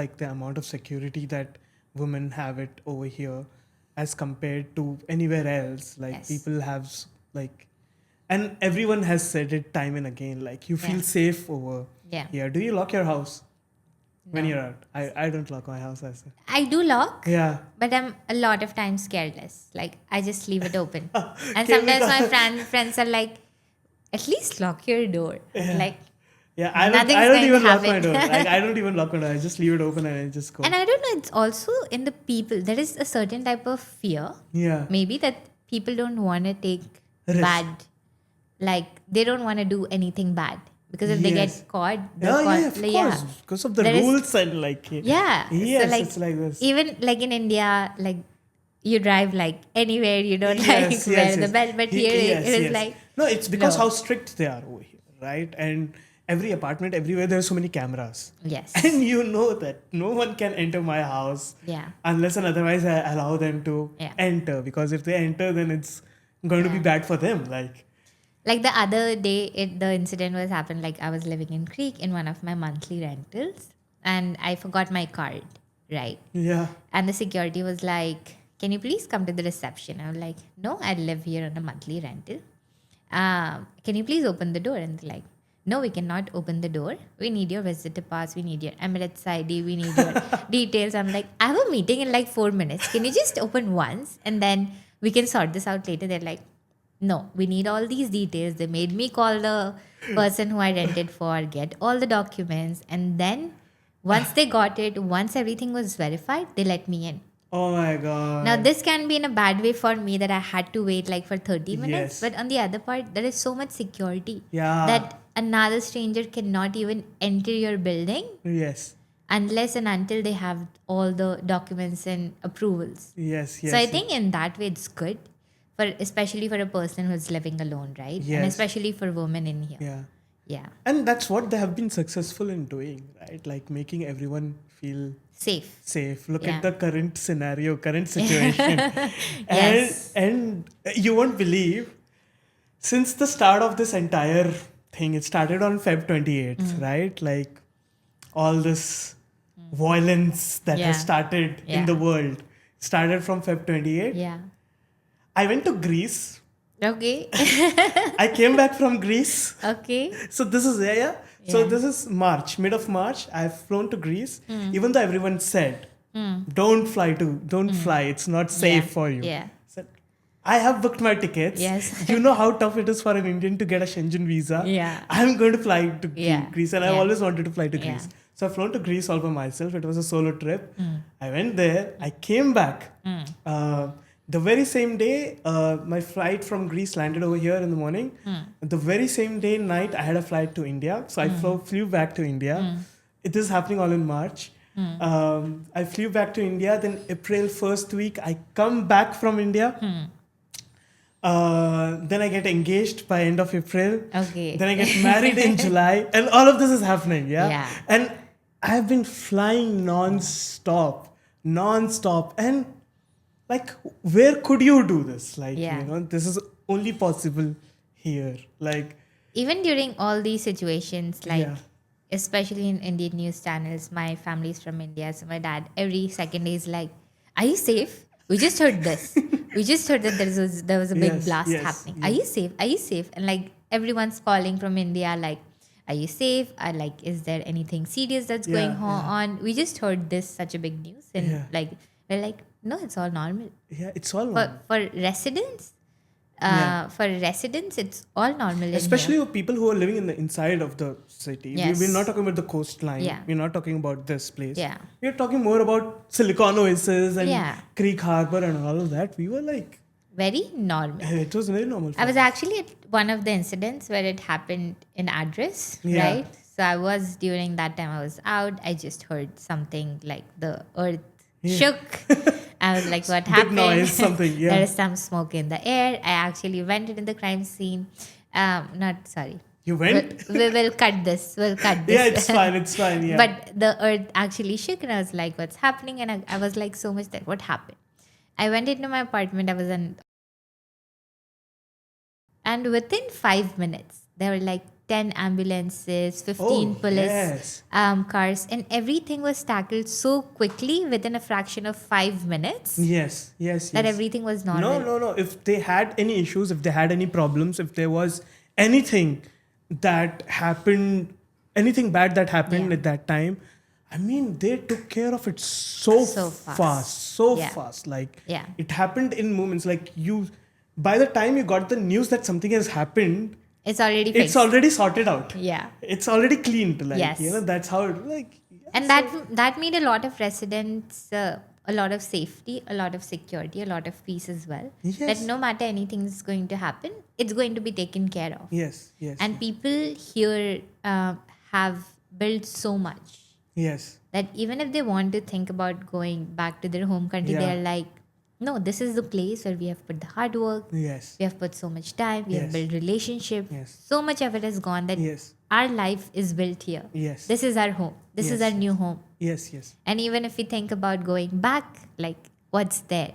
like the amount of security that women have it over here as compared to anywhere else. Like Yes. people have like, and everyone has said it time and again, like you feel Yeah. safe over Yeah. here. Do you lock your house when No. you're out? I don't lock my house, I say. I do lock, Yeah. but I'm a lot of times careless. Like I just leave it open. And Okay, sometimes my because- friends are like, at least lock your door. I'm like, Yeah, Nothing's I don't going even to lock my happen. door. Like I don't even lock my door. I just leave it open and I just go. and I don't know, it's also in the people. There is a certain type of fear, Yeah. maybe, that people don't want to take Risk. bad, like they don't want to do anything bad. Because if they Yes. get caught, they're Yeah, caught. yeah, of like, course. Because of the There is- rules and like. Yeah. Yes, so like, it's like this. even like in India, like you drive like anywhere, you don't Yes, like wear the belt. But here Yes, it is yes. like, No, it's because no. how strict they are over here, right? And every apartment, everywhere, there are so many cameras. yes. And you know that no one can enter my house Yeah. unless and otherwise I allow them to Yeah. enter. Because if they enter, then it's going to be Yeah. bad for them. Like the other day, the incident was happened. Like I was living in Creek in one of my monthly rentals, and I forgot my card, right? Yeah. And the security was like, "Can you please come to the reception?" I was like, "No, I live here on a monthly rental. Can you please open the door?" And they're like, no, we cannot open the door. We need your visitor pass. We need your Emirates ID. We need your details. I'm like, I have a meeting in like 4 minutes. Can you just open once and then we can sort this out later? They're like, no, we need all these details. They made me call the person who I rented for, get all the documents. And then once they got it, once everything was verified, they let me in. Oh my Now, god. this can be in a bad way for me that I had to wait like for 30 minutes. Yes. But on the other part, there is so much security Yeah. that another stranger cannot even enter your building Yes. unless and until they have all the documents and approvals. Yes. Yes. So I think in that way it's good for especially for a person who's living alone, right? And Yes. especially for women in here. Yeah. Yeah. And that's what they have been successful in doing, right? Like making everyone feel Safe. safe. Look Yeah. at the current scenario, current situation. Yes. And you won't believe, since the start of this entire thing, it started on Feb 28th, right? Like all this violence that has Yeah. started in Yeah. the world started from Feb 28th. Yeah. I went to Greece. Okay. I came back from Greece. Okay. So this is yeah. So Yeah. this is March, mid of March. I've flown to Greece, even though everyone said, don't fly. It's not safe Yeah. for you. Yeah. Said, I have booked my tickets. Yes. You know how tough it is for an Indian to get a Schengen visa. Yeah. I'm going to fly to Yeah. Greece, and I've Yeah. always wanted to fly to Yeah. Greece. So I've flown to Greece all by myself. It was a solo trip. I went there. I came back. The very same day, my flight from Greece landed over here in the morning. The very same day night, I had a flight to India. So I flew back to India. It is happening all in March. I flew back to India. Then April first week, I come back from India. Then I get engaged by end of April. Okay. Then I get married in July, and all of this is happening. Yeah. And I've been flying non-stop, and like, where could you do this? Like, Yeah. this is only possible here. Like, Even during all these situations, like Yeah. especially in Indian news channels, my family's from India, so my dad every second day is like, "Are you safe? We just heard this. We just heard that there was a big Yes, blast yes, happening. yes. Are you safe? Are you safe?" And like everyone's calling from India, like, "Are you safe? Are like, is there anything serious that's going Yeah. on? We just heard this such a big news," and Yeah. like we're like, "No, it's all normal." yeah, it's all For normal. for residents, Yeah. for residents, it's all normal. Especially in here. for people who are living in the inside of the city. Yes. We're not talking about the coastline. Yeah. We're not talking about this place. Yeah. We're talking more about Silicon Oasis and Yeah. Creek Harbor and all of that. We were like, Very normal. it was very normal. For I was us. actually at one of the incidents where it happened in address, Yeah. right? So I was during that time I was out. I just heard something like the earth shook. I was like, "What Big happened?" noise, something, yeah. There is some smoke in the air. I actually went into the crime scene. Not sorry. You went? We will cut this. We'll cut this. Yeah, it's fine. It's fine. Yeah. But the earth actually shook, and I was like, "What's happening?" And I was like, so much that what happened. I went into my apartment. I was in. And within 5 minutes, there were like 10 ambulances, 15 police yes. cars, and everything was tackled so quickly within a fraction of 5 minutes Yes. Yes. that yes. everything was normal. No. If they had any issues, if they had any problems, if there was anything that happened, anything bad that happened Yeah. at that time, I mean, they took care of it so So fast. Yeah. Like, Yeah. it happened in moments. Like, by the time you got the news that something has happened, It's already fixed. it's already sorted out. Yeah. It's already cleaned. Like, Yes. that's how it, like, And that made a lot of residents a lot of safety, a lot of security, a lot of peace as well. Yes. That no matter anything is going to happen, it's going to be taken care of. yes. And people here have built so much Yes. that even if they want to think about going back to their home country, Yeah. they're like, no, this is the place where we have put the hard work. Yes. We have put so much time. We have Yes. built relationship. Yes. So much of it has gone that Yes. our life is built here. Yes. This is our home. This is Yes. our new home. Yes. Yes. And even if we think about going back, like what's there?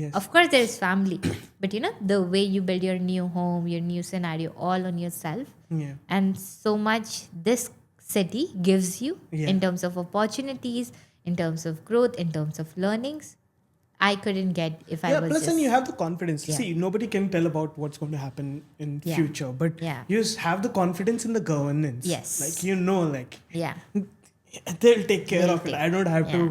Yes. Of course, there is family, but the way you build your new home, your new scenario, all on yourself, Yeah. and so much this city gives you Yeah. in terms of opportunities, in terms of growth, in terms of learnings. I couldn't get if I Yeah, was plus just. then you have the confidence. Yeah. See, nobody can tell about what's going to happen in Yeah. future, but Yeah. you just have the confidence in the governance. Yes. Like, you know, like Yeah. they'll take care They'll of it. take- I don't have yeah.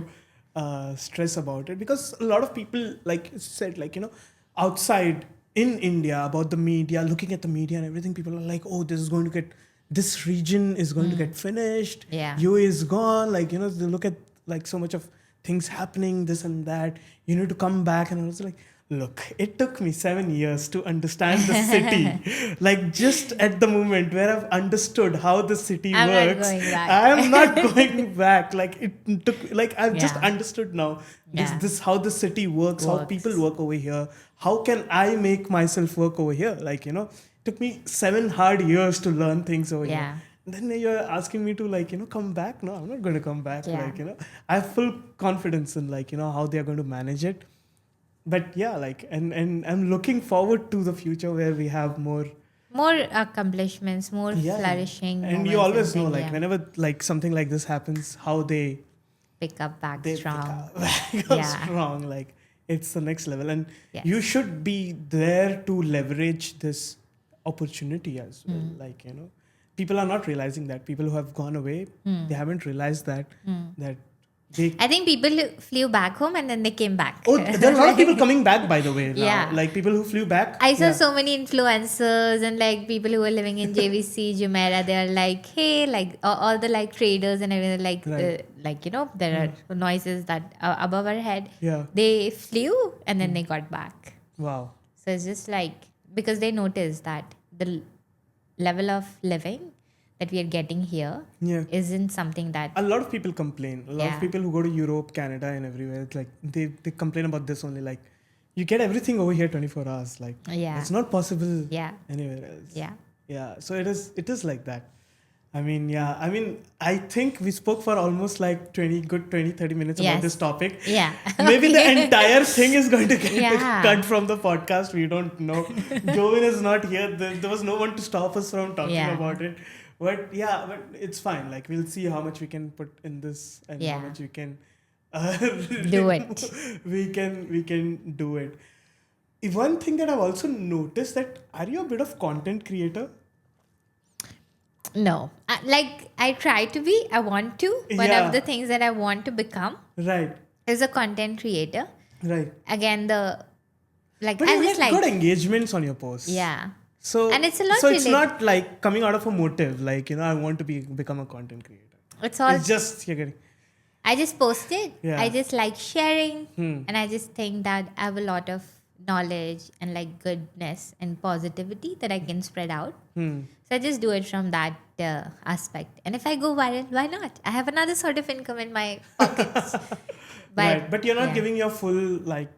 to stress about it, because a lot of people, like you said, like, you know, outside in India, about the media, looking at the media and everything, people are like, oh, this is going to get, this region is going to get finished. Yeah. UA is gone. Like, you know, they look at like so much of things happening, this and that. You need to come back. And I was like, look, it took me 7 years to understand the city. Like, just at the moment where I've understood how the city I'm not works, going back. I am not going back. Like, it took, like, I've just Yeah. understood now this, Yeah. this how the city works, how Works. people work over here. How can I make myself work over here? Like, you know, it took me 7 hard years to learn things over Yeah. here. Then you're asking me to, like, you know, come back. No, I'm not going to come back. Yeah. Like, you know, I have full confidence in, like, you know, how they're going to manage it. But yeah, like, and I'm looking forward to the future where we have more. More accomplishments, more Yeah, flourishing and you moments always in know, like, India. whenever like something like this happens, how they Pick up back pick strong. up back up Yeah. strong. Like, it's the next level, and Yes. you should be there to leverage this opportunity as well. Hmm. Like, you know, people are not realizing that. People who have gone away, they haven't realized that that they. I think people flew back home and then they came back. Oh, there are a lot of people coming back, by the way. Now, Yeah. like people who flew back. I saw yeah. so many influencers and like people who were living in JVC, Jumeirah. They're like, hey, like all the like traders and everything, like you know, there are noises that are above our head. Yeah. They flew and then they got back. Wow. So it's just like because they noticed that the level of living that we are getting here Yeah. isn't something that A lot of people complain. A lot Yeah. of people who go to Europe, Canada, and everywhere, it's like they complain about this only. Like, you get everything over here 24 hours. Like, Yeah. it's not possible Yeah. anywhere else. Yeah. Yeah. So it is like that. I mean, yeah. I mean, I think we spoke for almost like 30 minutes Yes. about this topic. Yeah. Maybe the entire thing is going to get Yeah. cut from the podcast. We don't know. Jovin is not here. There was no one to stop us from talking Yeah. about it. But yeah, but it's fine. Like, we'll see how much we can put in this and how Yeah. much we can Do it. we can do it. One thing that I've also noticed, that are you a bit of content creator? No. Like I try to be, I want to. One Yeah. of the things that I want to become Right. is a content creator. Right. Again, But I you just get like good engagements on your posts. yeah. So And it's a lot So it's related- not like coming out of a motive, like, you know, I want to become a content creator. It's all It's just you're getting. I just post it. Yeah. I just like sharing. Hmm. And I just think that I have a lot of knowledge and like goodness and positivity that I can spread out. Hmm. So I just do it from that aspect. And if I go viral, why not? I have another sort of income in my pockets. Right. But you're not yeah. giving your full like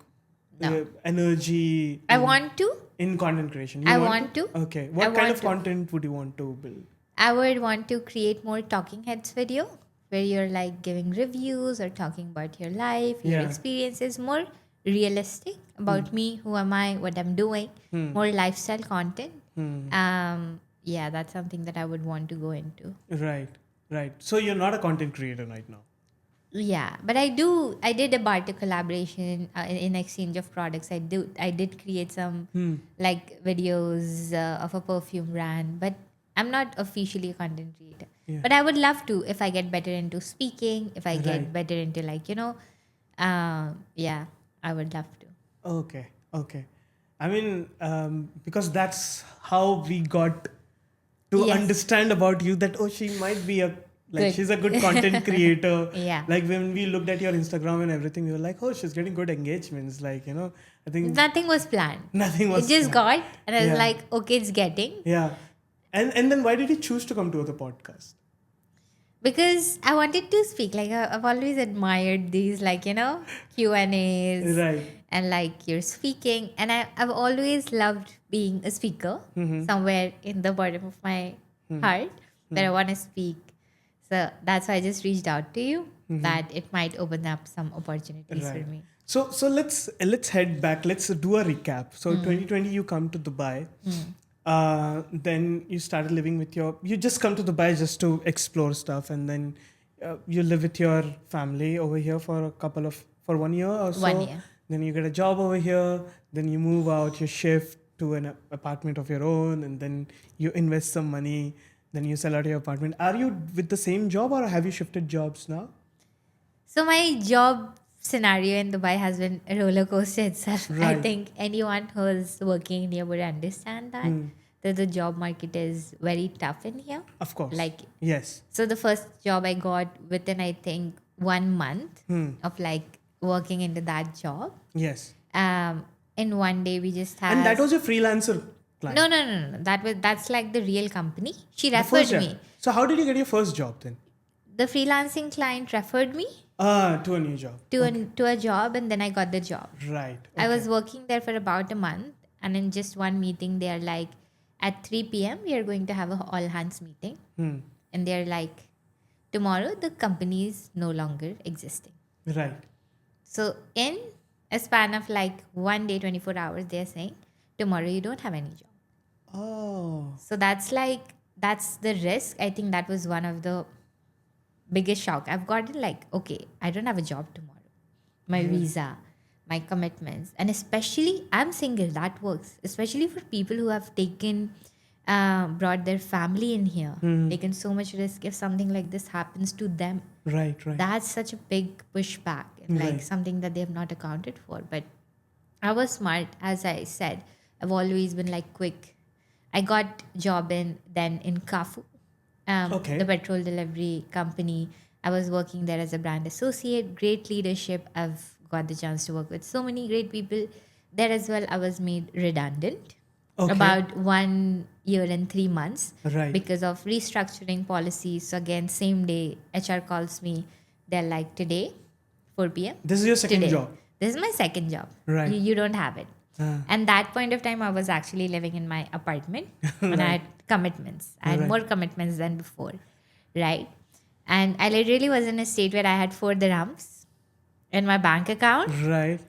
No. energy. I want to. in content creation. You I want to. Okay. What I kind want of to. content would you want to build? I would want to create more talking heads video where you're like giving reviews or talking about your life, your Yeah. experiences, more realistic about me, who am I, what I'm doing, more lifestyle content. Yeah, that's something that I would want to go into. Right. Right. So you're not a content creator right now. Yeah, but I did a barter collaboration in exchange of products. I did create some like videos of a perfume brand, but I'm not officially a content creator. Yeah. But I would love to if I get better into speaking, if I get Right. better into like, yeah, I would love to. Okay. Okay. I mean, because that's how we got to Yes. understand about you, that, oh, she might be Good. she's a good content creator. Yeah. Like, when we looked at your Instagram and everything, we were like, oh, she's getting good engagements. Like, you know, I think Nothing was planned. nothing was. It just got, and I was Yeah. like, okay, it's getting. Yeah. And then why did you choose to come to the podcast? Because I wanted to speak. Like I've always admired these, like Q&As, Right. and like you're speaking, and I've always loved being a speaker. Somewhere in the bottom of my heart that I want to speak. So that's why I just reached out to you. That it might open up some opportunities Right. for me. So let's head back. Let's do a recap. So 2020, you come to Dubai. Then you started living with you just come to Dubai just to explore stuff, and then you live with your family over here for for 1 year or so. 1 year. then you get a job over here, then you move out, you shift to an apartment of your own, and then you invest some money, then you sell out your apartment. Are you with the same job or have you shifted jobs now? So my job scenario in Dubai has been a roller coaster itself. I Right. think anyone who's working here would understand that the job market is very tough in here. Of course. Like, Yes. so the first job I got within, I think, 1 month of like working into that job. Yes. In one day we just And that had was a freelancer client. no. That's like the real company. She The first referred job. me. So how did you get your first job then? The freelancing client referred me To a new job. to a job, and then I got the job. Right. I Okay. was working there for about a month, and in just one meeting, they are like, at 3 p.m., we are going to have a all hands meeting. And they're like, tomorrow, the company is no longer existing. Right. So, in a span of like 1 day, 24 hours, they're saying, tomorrow, you don't have any job. Oh. So, that's the risk. I think that was one of the biggest shock. I've gotten like, okay, I don't have a job tomorrow. My visa, my commitments, and especially I'm single. That works, especially for people who have brought their family in here, taken so much risk. If something like this happens to them, Right. Right. that's such a big pushback and like Right. something that they have not accounted for. But I was smart, as I said. I've always been like quick. I got job in Kafu, Okay. the petrol delivery company. I was working there as a brand associate. Great leadership. I've got the chance to work with so many great people there as well. I was made redundant Okay. about 1 year and 3 months Right. because of restructuring policies. So again, same day, HR calls me. They're like, today, 4 p.m. This is your second Today. job. This is my second job. Right. You don't have it. Ah. And that point of time, I was actually living in my apartment and I had commitments. I had Right. more commitments than before, right? And I literally was in a state where I had 4 dirhams in my bank account, Right.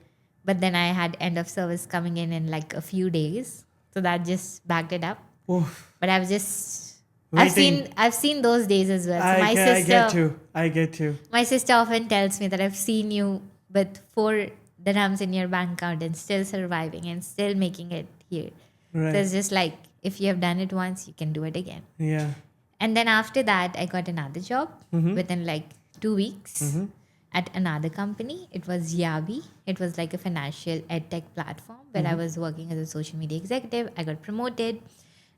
but then I had end of service coming in like a few days, so that just backed it up. Oof. But I was just, Waiting. I've seen those days as well. So I get you. I get you. my sister often tells me that I've seen you with 4 dirhams in your bank account and still surviving and still making it here. Right. So it's just like, if you have done it once, you can do it again. Yeah. And then after that, I got another job within like 2 weeks at another company. It was Yabi. It was like a financial ed tech platform where I was working as a social media executive. I got promoted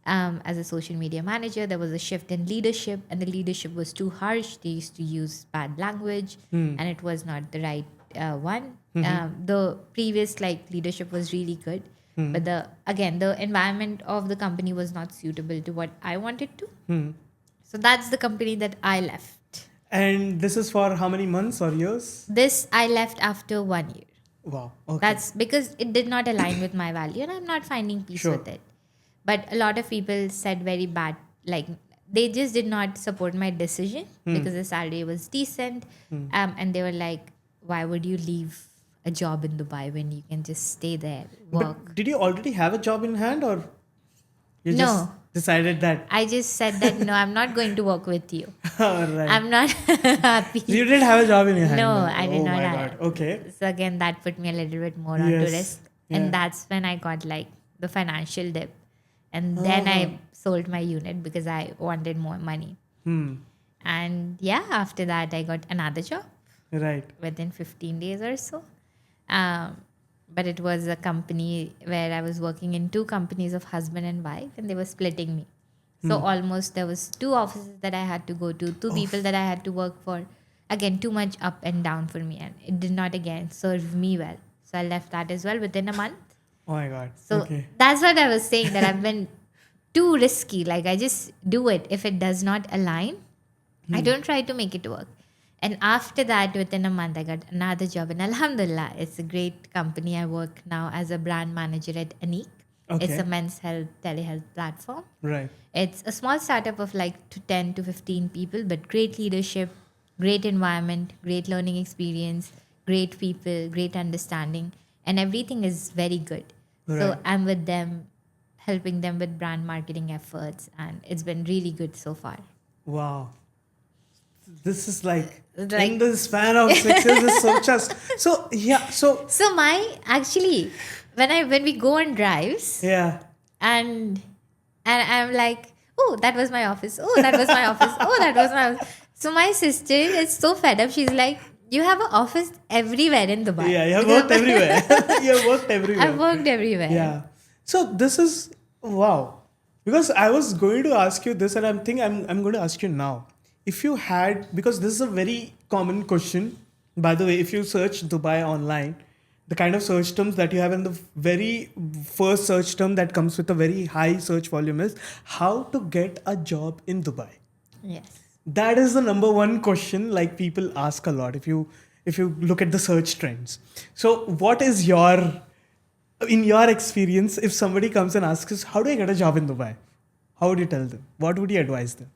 as a social media manager. There was a shift in leadership, and the leadership was too harsh. They used to use bad language, and it was not the right one. The previous like leadership was really good, but the environment of the company was not suitable to what I wanted to. So that's the company that I left. And this is for how many months or years? This I left after 1 year. Wow. Okay. That's because it did not align with my value and I'm not finding peace Sure. with it. But a lot of people said very bad, like they just did not support my decision because the salary was decent. And they were like, why would you leave a job in Dubai when you can just stay there, work? But did you already have a job in hand or you No. just decided that? I just said that, no, I'm not going to work with you. All right. I'm not happy. You didn't have a job in your hand. No, then. I did Oh not my have. God. Okay. So again, that put me a little bit more onto Yes. risk. Yeah. And that's when I got like the financial dip. And then I sold my unit because I wanted more money. And yeah, after that, I got another job Right. within 15 days or so. But it was a company where I was working in two companies of husband and wife, and they were splitting me. So almost there was two offices that I had to go to, two people that I had to work for. Again, too much up and down for me, and it did not again serve me well. So I left that as well within a month. Oh my God. So Okay. that's what I was saying, that I've been too risky. Like I just do it. If it does not align, I don't try to make it work. And after that, within a month, I got another job. And Alhamdulillah, it's a great company. I work now as a brand manager at Anik. It's Okay. a men's health telehealth platform. Right. It's a small startup of like 10 to 15 people, but great leadership, great environment, great learning experience, great people, great understanding, and everything is very good. So Right. I'm with them, helping them with brand marketing efforts, and it's been really good so far. Wow. This is like Like- in the span of 6 years is so just so yeah. So So actually, when we go on drives, yeah. and I'm like, oh, that was my office. Oh, that was my office. Oh, that was my office. So my sister is so fed up. She's like, you have an office everywhere in Dubai. Yeah, you have worked everywhere. You have worked everywhere. I've worked everywhere. Yeah. So this is wow. Because I was going to ask you this, and I'm going to ask you now. If you had, because this is a very common question. By the way, if you search Dubai online, the kind of search terms that you have in the very first search term that comes with a very high search volume is how to get a job in Dubai. Yes. That is the number one question like people ask a lot if you look at the search trends. So what is your, in your experience, if somebody comes and asks us how do I get a job in Dubai, how would you tell them, what would you advise them?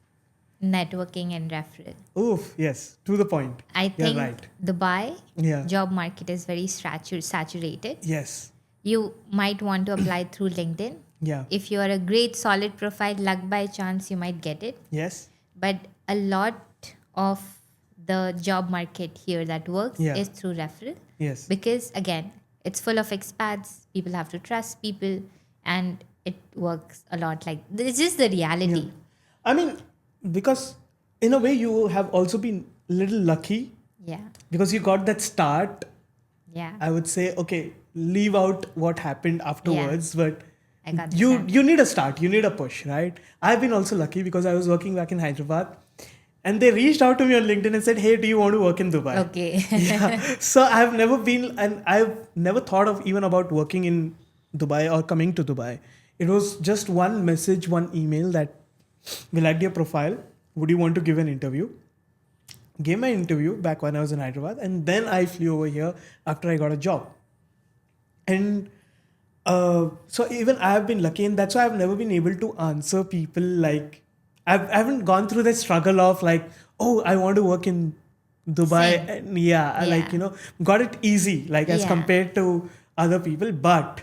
Networking and referral. Oof, yes, to the point. I You're think right. Dubai Yeah. job market is very saturated. Yes. You might want to apply through LinkedIn. Yeah. If you are a great solid profile, luck by chance, you might get it. Yes. But a lot of the job market here that works Yeah. is through referral, Yes. because again, it's full of expats. People have to trust people, and it works a lot. Like, this is the reality. I mean, because in a way you have also been little lucky Yeah. because you got that start. Yeah. I would say, okay, leave out what happened afterwards, but I got the you start. you need a start, you need a push, right? I've been also lucky because I was working back in Hyderabad, and they reached out to me on LinkedIn and said, "Hey, do you want to work in Dubai?" Okay. Yeah. So I've never been, and I've never thought of even about working in Dubai or coming to Dubai. It was just one message, one email that we liked your profile. Would you want to give an interview? Gave my interview back when I was in Hyderabad, and then I flew over here after I got a job. And so even I have been lucky, and that's why I've never been able to answer people like I haven't gone through the struggle of like, oh, I want to work in Dubai, Same. and yeah, I like Yeah. got it easy like as Yeah. compared to other people, but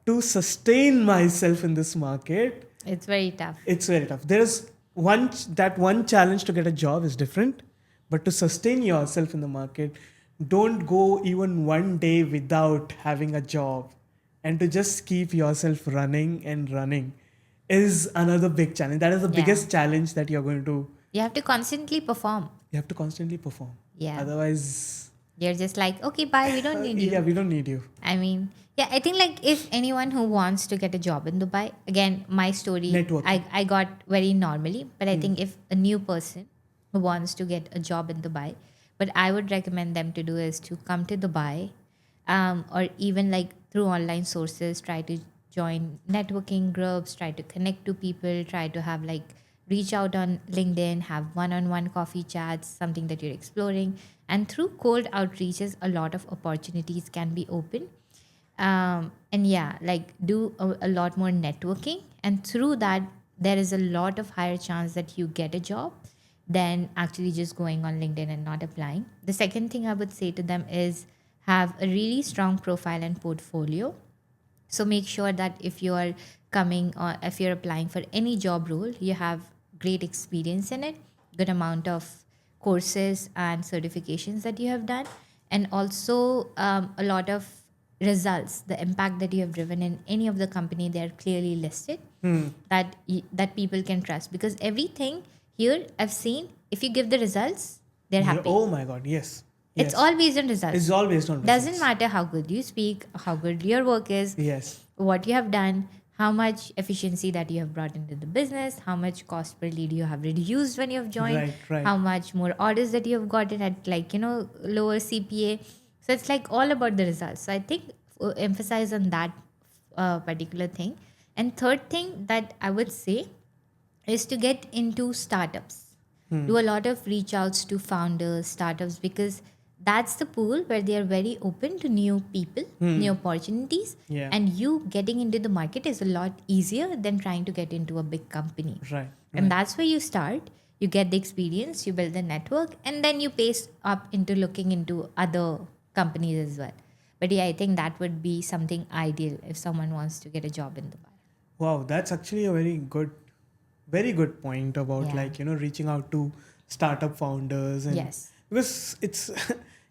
to sustain myself in this market, It's very tough. it's very tough. There's one challenge to get a job is different, but to sustain yourself in the market, don't go even one day without having a job, and to just keep yourself running and running is another big challenge. That is the Yeah. biggest challenge that you're going to. You have to constantly perform. You have to constantly perform. Yeah. Otherwise, You're just like, okay, bye, we don't need you. yeah, we don't need you. I mean, yeah, I think like if anyone who wants to get a job in Dubai, again, my story, Networking. I got very normally, but I think if a new person who wants to get a job in Dubai, what I would recommend them to do is to come to Dubai, or even like through online sources, try to join networking groups, try to connect to people, try to have like reach out on LinkedIn, have one-on-one coffee chats, something that you're exploring. And through cold outreaches, a lot of opportunities can be open. And yeah, like do a lot more networking. And through that, there is a lot of higher chance that you get a job than actually just going on LinkedIn and not applying. The second thing I would say to them is have a really strong profile and portfolio. So make sure that if you are coming or if you're applying for any job role, you have great experience in it, good amount of courses and certifications that you have done, and also a lot of results, the impact that you have driven in any of the company, they are clearly listed, that people can trust, because everything here I've seen, if you give the results, they're Yeah, happy. oh my God, yes. It's Yes. all based on results. It's all based on Doesn't results. matter how good you speak, how good your work is, Yes. what you have done, how much efficiency that you have brought into the business, how much cost per lead you have reduced when you have joined, Right, right. how much more orders that you have gotten at like, lower CPA. So it's like all about the results. So I think emphasize on that particular thing. And third thing that I would say is to get into startups. Do a lot of reach outs to founders, startups, because that's the pool where they are very open to new people, new opportunities. Yeah. And you getting into the market is a lot easier than trying to get into a big company. Right. And that's where you start. You get the experience, you build the network, and then you pace up into looking into other companies as well. But yeah, I think that would be something ideal if someone wants to get a job in Dubai. Wow, that's actually a very good point about Yeah. like, reaching out to startup founders, and Yes. because it's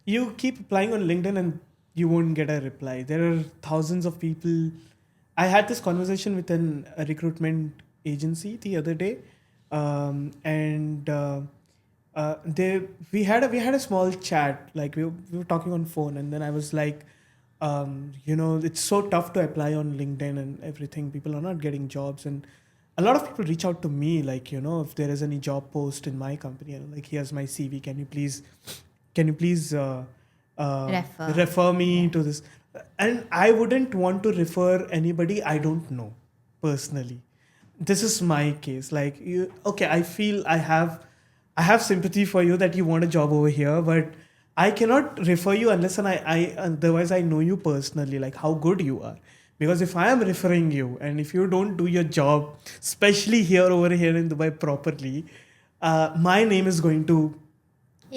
you keep applying on LinkedIn and you won't get a reply. There are thousands of people. I had this conversation with a recruitment agency the other day, and they we had a small chat. Like we were talking on phone, and then I was like, it's so tough to apply on LinkedIn and everything. People are not getting jobs, and a lot of people reach out to me, like, if there is any job post in my company, and like, here's my CV. Can you please refer me Yeah. to this? And I wouldn't want to refer anybody I don't know personally. This is my case. Like, okay, I have sympathy for you that you want a job over here, but I cannot refer you unless and I otherwise I know you personally, like how good you are. Because if I am referring you and if you don't do your job, especially over here in Dubai properly, my name is going to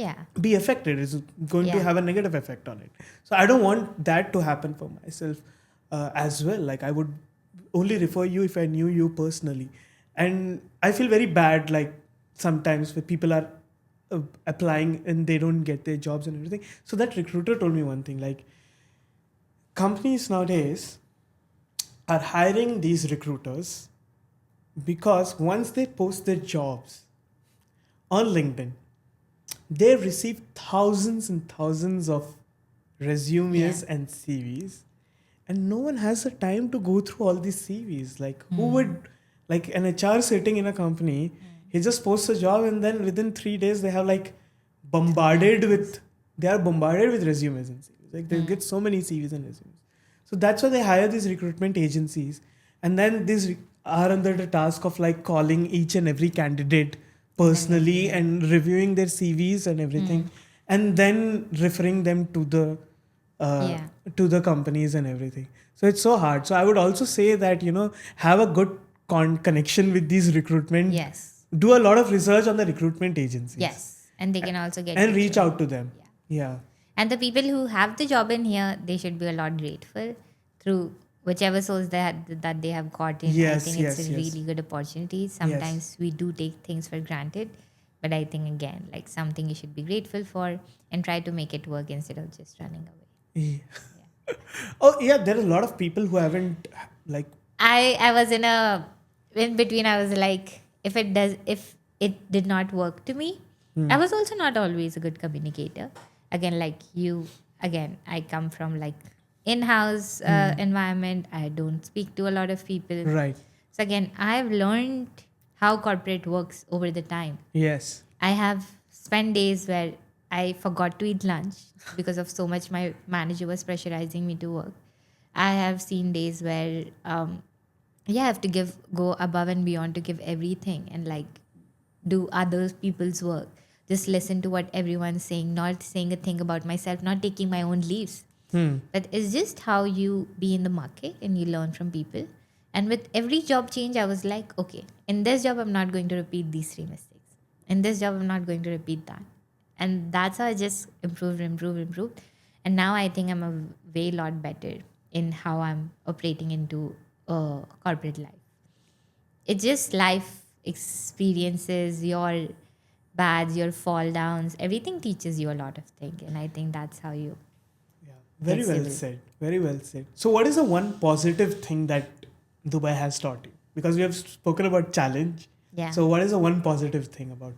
Yeah. be affected. It's going to Yeah. have a negative effect on it. So I don't want that to happen for myself as well. Like, I would only refer you if I knew you personally. And I feel very bad, like, sometimes when people are applying and they don't get their jobs and everything. So that recruiter told me one thing, like, companies nowadays are hiring these recruiters because once they post their jobs on LinkedIn, they receive thousands and thousands of Yeah. resumes and CVs, and no one has the time to go through all these CVs. Like, who would, like, an HR sitting in a company, he just posts a job, and then within 3 days they have like bombarded with they are bombarded with resumes and CVs. Like, they get so many CVs and resumes. So that's why they hire these recruitment agencies, and then these are under the task of like calling each and every candidate And then getting personally them. and reviewing their CVs and everything, and then referring them uh, Yeah. to the companies and everything. So it's so hard. So I would also say that, have a good connection with these recruitment. Yes. Do a lot of research on the recruitment agencies Yes. And they can also get and you reach through. out to them. Yeah. Yeah. And the people who have the job in here, they should be a lot grateful through whichever source that they have gotten. I Yes. think it's a Yes. Yes. really good opportunity. Yes. Sometimes we do take things for granted, but I think again, like something you should be grateful for and try to make it work instead of just running away. Yeah. Yeah. Oh yeah, there are a lot of people who haven't, like. I was in between. I was like, if it did not work to me, I was also not always a good communicator. Again, like you, again, I come from like in-house environment. I don't speak to a lot of people. Right. So again, I've learned how corporate works over the time. Yes. I have spent days where I forgot to eat lunch because of so much my manager was pressurizing me to work. I have seen days where I have to go above and beyond to give everything and like do other people's work. Just listen to what everyone's saying, not saying a thing about myself, not taking my own leaves. But it's just how you be in the market and you learn from people. And with every job change, I was like, okay, in this job, I'm not going to repeat these three mistakes. In this job, I'm not going to repeat that. And that's how I just improved. And now I think I'm a way lot better in how I'm operating into corporate life. It's just life experiences, your bads, your fall downs, everything teaches you a lot of things. And I think that's how you Yeah. get Very well stable. said. Very well said. So, what is the one positive thing that Dubai has taught you? Because we have spoken about challenge. Yeah. So, what is the one positive thing about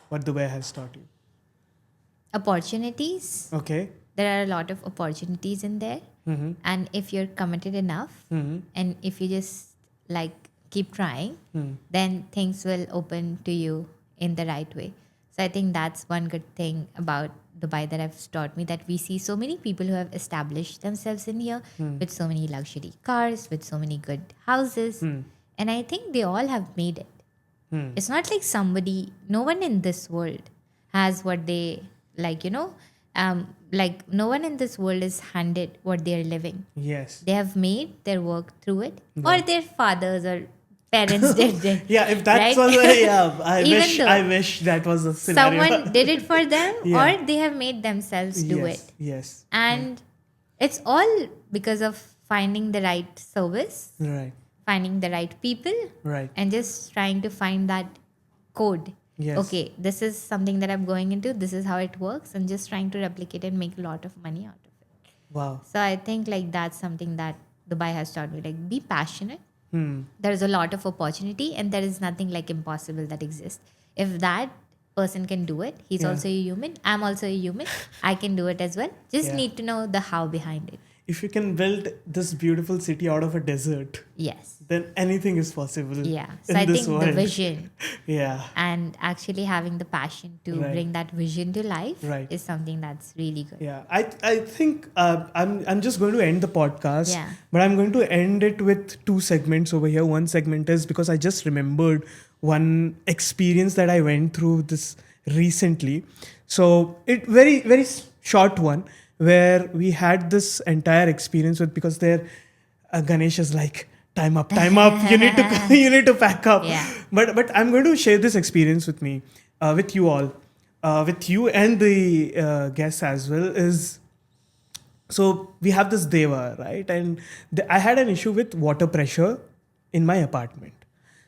what Dubai has taught you? Opportunities. Okay. There are a lot of opportunities in there. Mm-hmm. And if you're committed enough Mm-hmm. and if you just like keep trying, Hmm. then things will open to you in the right way. So I think that's one good thing about Dubai that have taught me, that we see so many people who have established themselves in here with so many luxury cars, with so many good houses. And I think they all have made it. It's not like no one in this world has what they like, like no one in this world is handed what they're living. Yes. They have made their work through it, or Right. their fathers or parents did it, Yeah, if that right? was yeah, I Even wish though that was a someone scenario. did it for them, Yeah. or they have made themselves do Yes. it. Yes. Right. And it's all because of finding the right service, Right. finding the right people, Right. and just trying to find that code Yes. okay, this is something that I'm going into, this is how it works, and just trying to replicate and make a lot of money out of it. Wow. So I think like that's something that Dubai has taught me. Like, be passionate. Hmm. There is a lot of opportunity, and there is nothing like impossible that exists. If that person can do it, he's Yeah. also a human. I'm also a human. I can do it as well. Just Yeah. need to know the how behind it. If you can build this beautiful city out of a desert, Yes. then anything is possible Yeah. So in I this think the world. vision Yeah. and actually having the passion to Right. bring that vision to life Right. is something that's really good. Yeah. I think I'm just going to end the podcast, Yeah. but I'm going to end it with two segments over here. One segment is because I just remembered one experience that I went through this recently. So it very short one where we had this entire experience with, because there Ganesh is like, time up, you need to you need to pack up. Yeah. But I'm going to share this experience with me, with you all, with you and the guests as well. Is, so we have this deva, right? And I had an issue with water pressure in my apartment.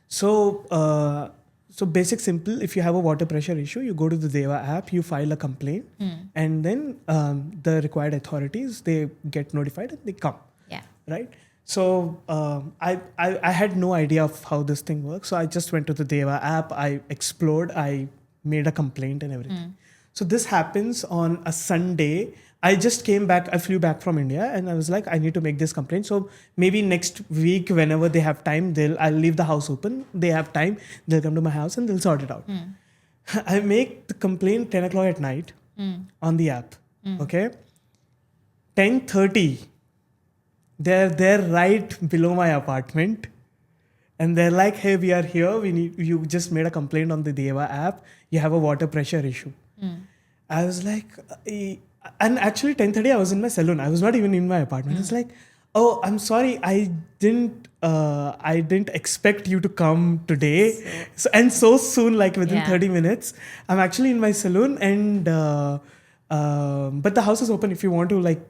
So so basic simple, if you have a water pressure issue, you go to the deva app, you file a complaint, and then the required authorities, they get notified and they come, Yeah. right? So I had no idea of how this thing works. So I just went to the Deva app, I explored, I made a complaint and everything. So this happens on a Sunday. I just came back, I flew back from India, and I was like, I need to make this complaint. So maybe next week, whenever they have time, I'll leave the house open. They have time, they'll come to my house and they'll sort it out. I make the complaint 10 o'clock at night on the app. Okay. 10:30. They're right below my apartment, and they're like, "Hey, we are here. You just made a complaint on the Deva app. You have a water pressure issue." I was like, and actually 10:30 I was in my salon. I was not even in my apartment. It's like, "Oh, I'm sorry. I didn't expect you to come today, and so soon, like within Yeah. 30 minutes. I'm actually in my salon, and but the house is open if you want to like."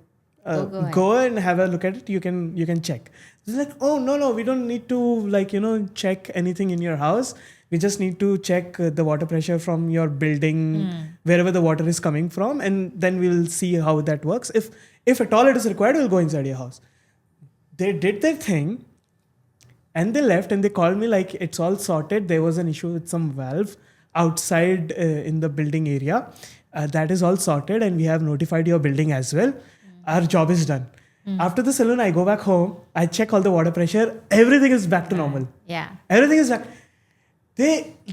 Go ahead. And have a look at it. You can check. It's like, oh no, we don't need to like check anything in your house. We just need to check the water pressure from your building, wherever the water is coming from, and then we'll see how that works. If at all it is required, we'll go inside your house. They did their thing, and they left, and they called me like, it's all sorted. There was an issue with some valve outside in the building area. That is all sorted, and we have notified your building as well. Our job is done. After the salon, I go back home. I check all the water pressure. Everything is back to normal. Yeah. Everything is back.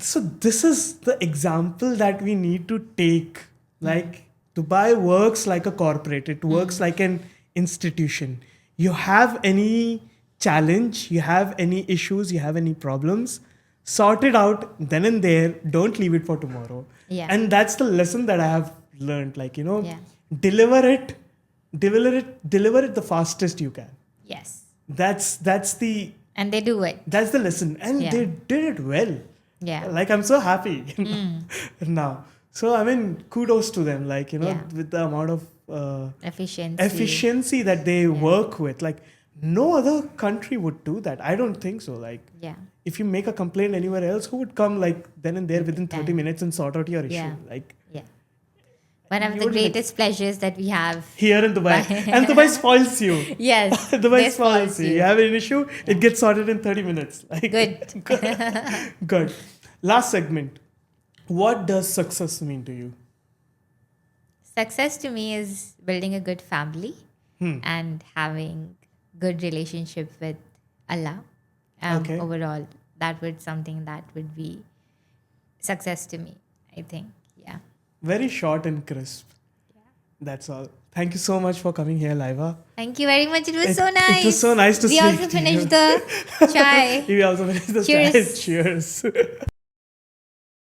So this is the example that we need to take. Like, Dubai works like a corporate. It works like an institution. You have any challenge, you have any issues, you have any problems, sort it out then and there. Don't leave it for tomorrow. Yeah. And that's the lesson that I have learned. Like, Yeah. deliver it the fastest you can. Yes. That's the And they do it. lesson, and Yeah. they did it well. Yeah. Like, I'm so happy now. So I mean, kudos to them. Like, Yeah. with the amount of Efficiency. that they work with. Like, no other country would do that. I don't think so. Like, Yeah. if you make a complaint anywhere else, who would come like then and there within 30 Time. minutes and sort out your issue? Yeah. Like, Yeah. One of You the wouldn't greatest pleasures that we have. here in Dubai. And Dubai spoils you. Yes. Dubai they spoils you. You have an issue, it gets sorted in 30 minutes. Like, Good. Good. Last segment. What does success mean to you? Success to me is building a good family and having good relationship with Allah. Okay. Overall, that would something that would be success to me, I think. Yeah. Very short and crisp. That's all. Thank you so much for coming here, Laiba. Thank you very much. It was so nice. It was so nice to we speak also to you. finished the chai. We also finished the Cheers. Cheers.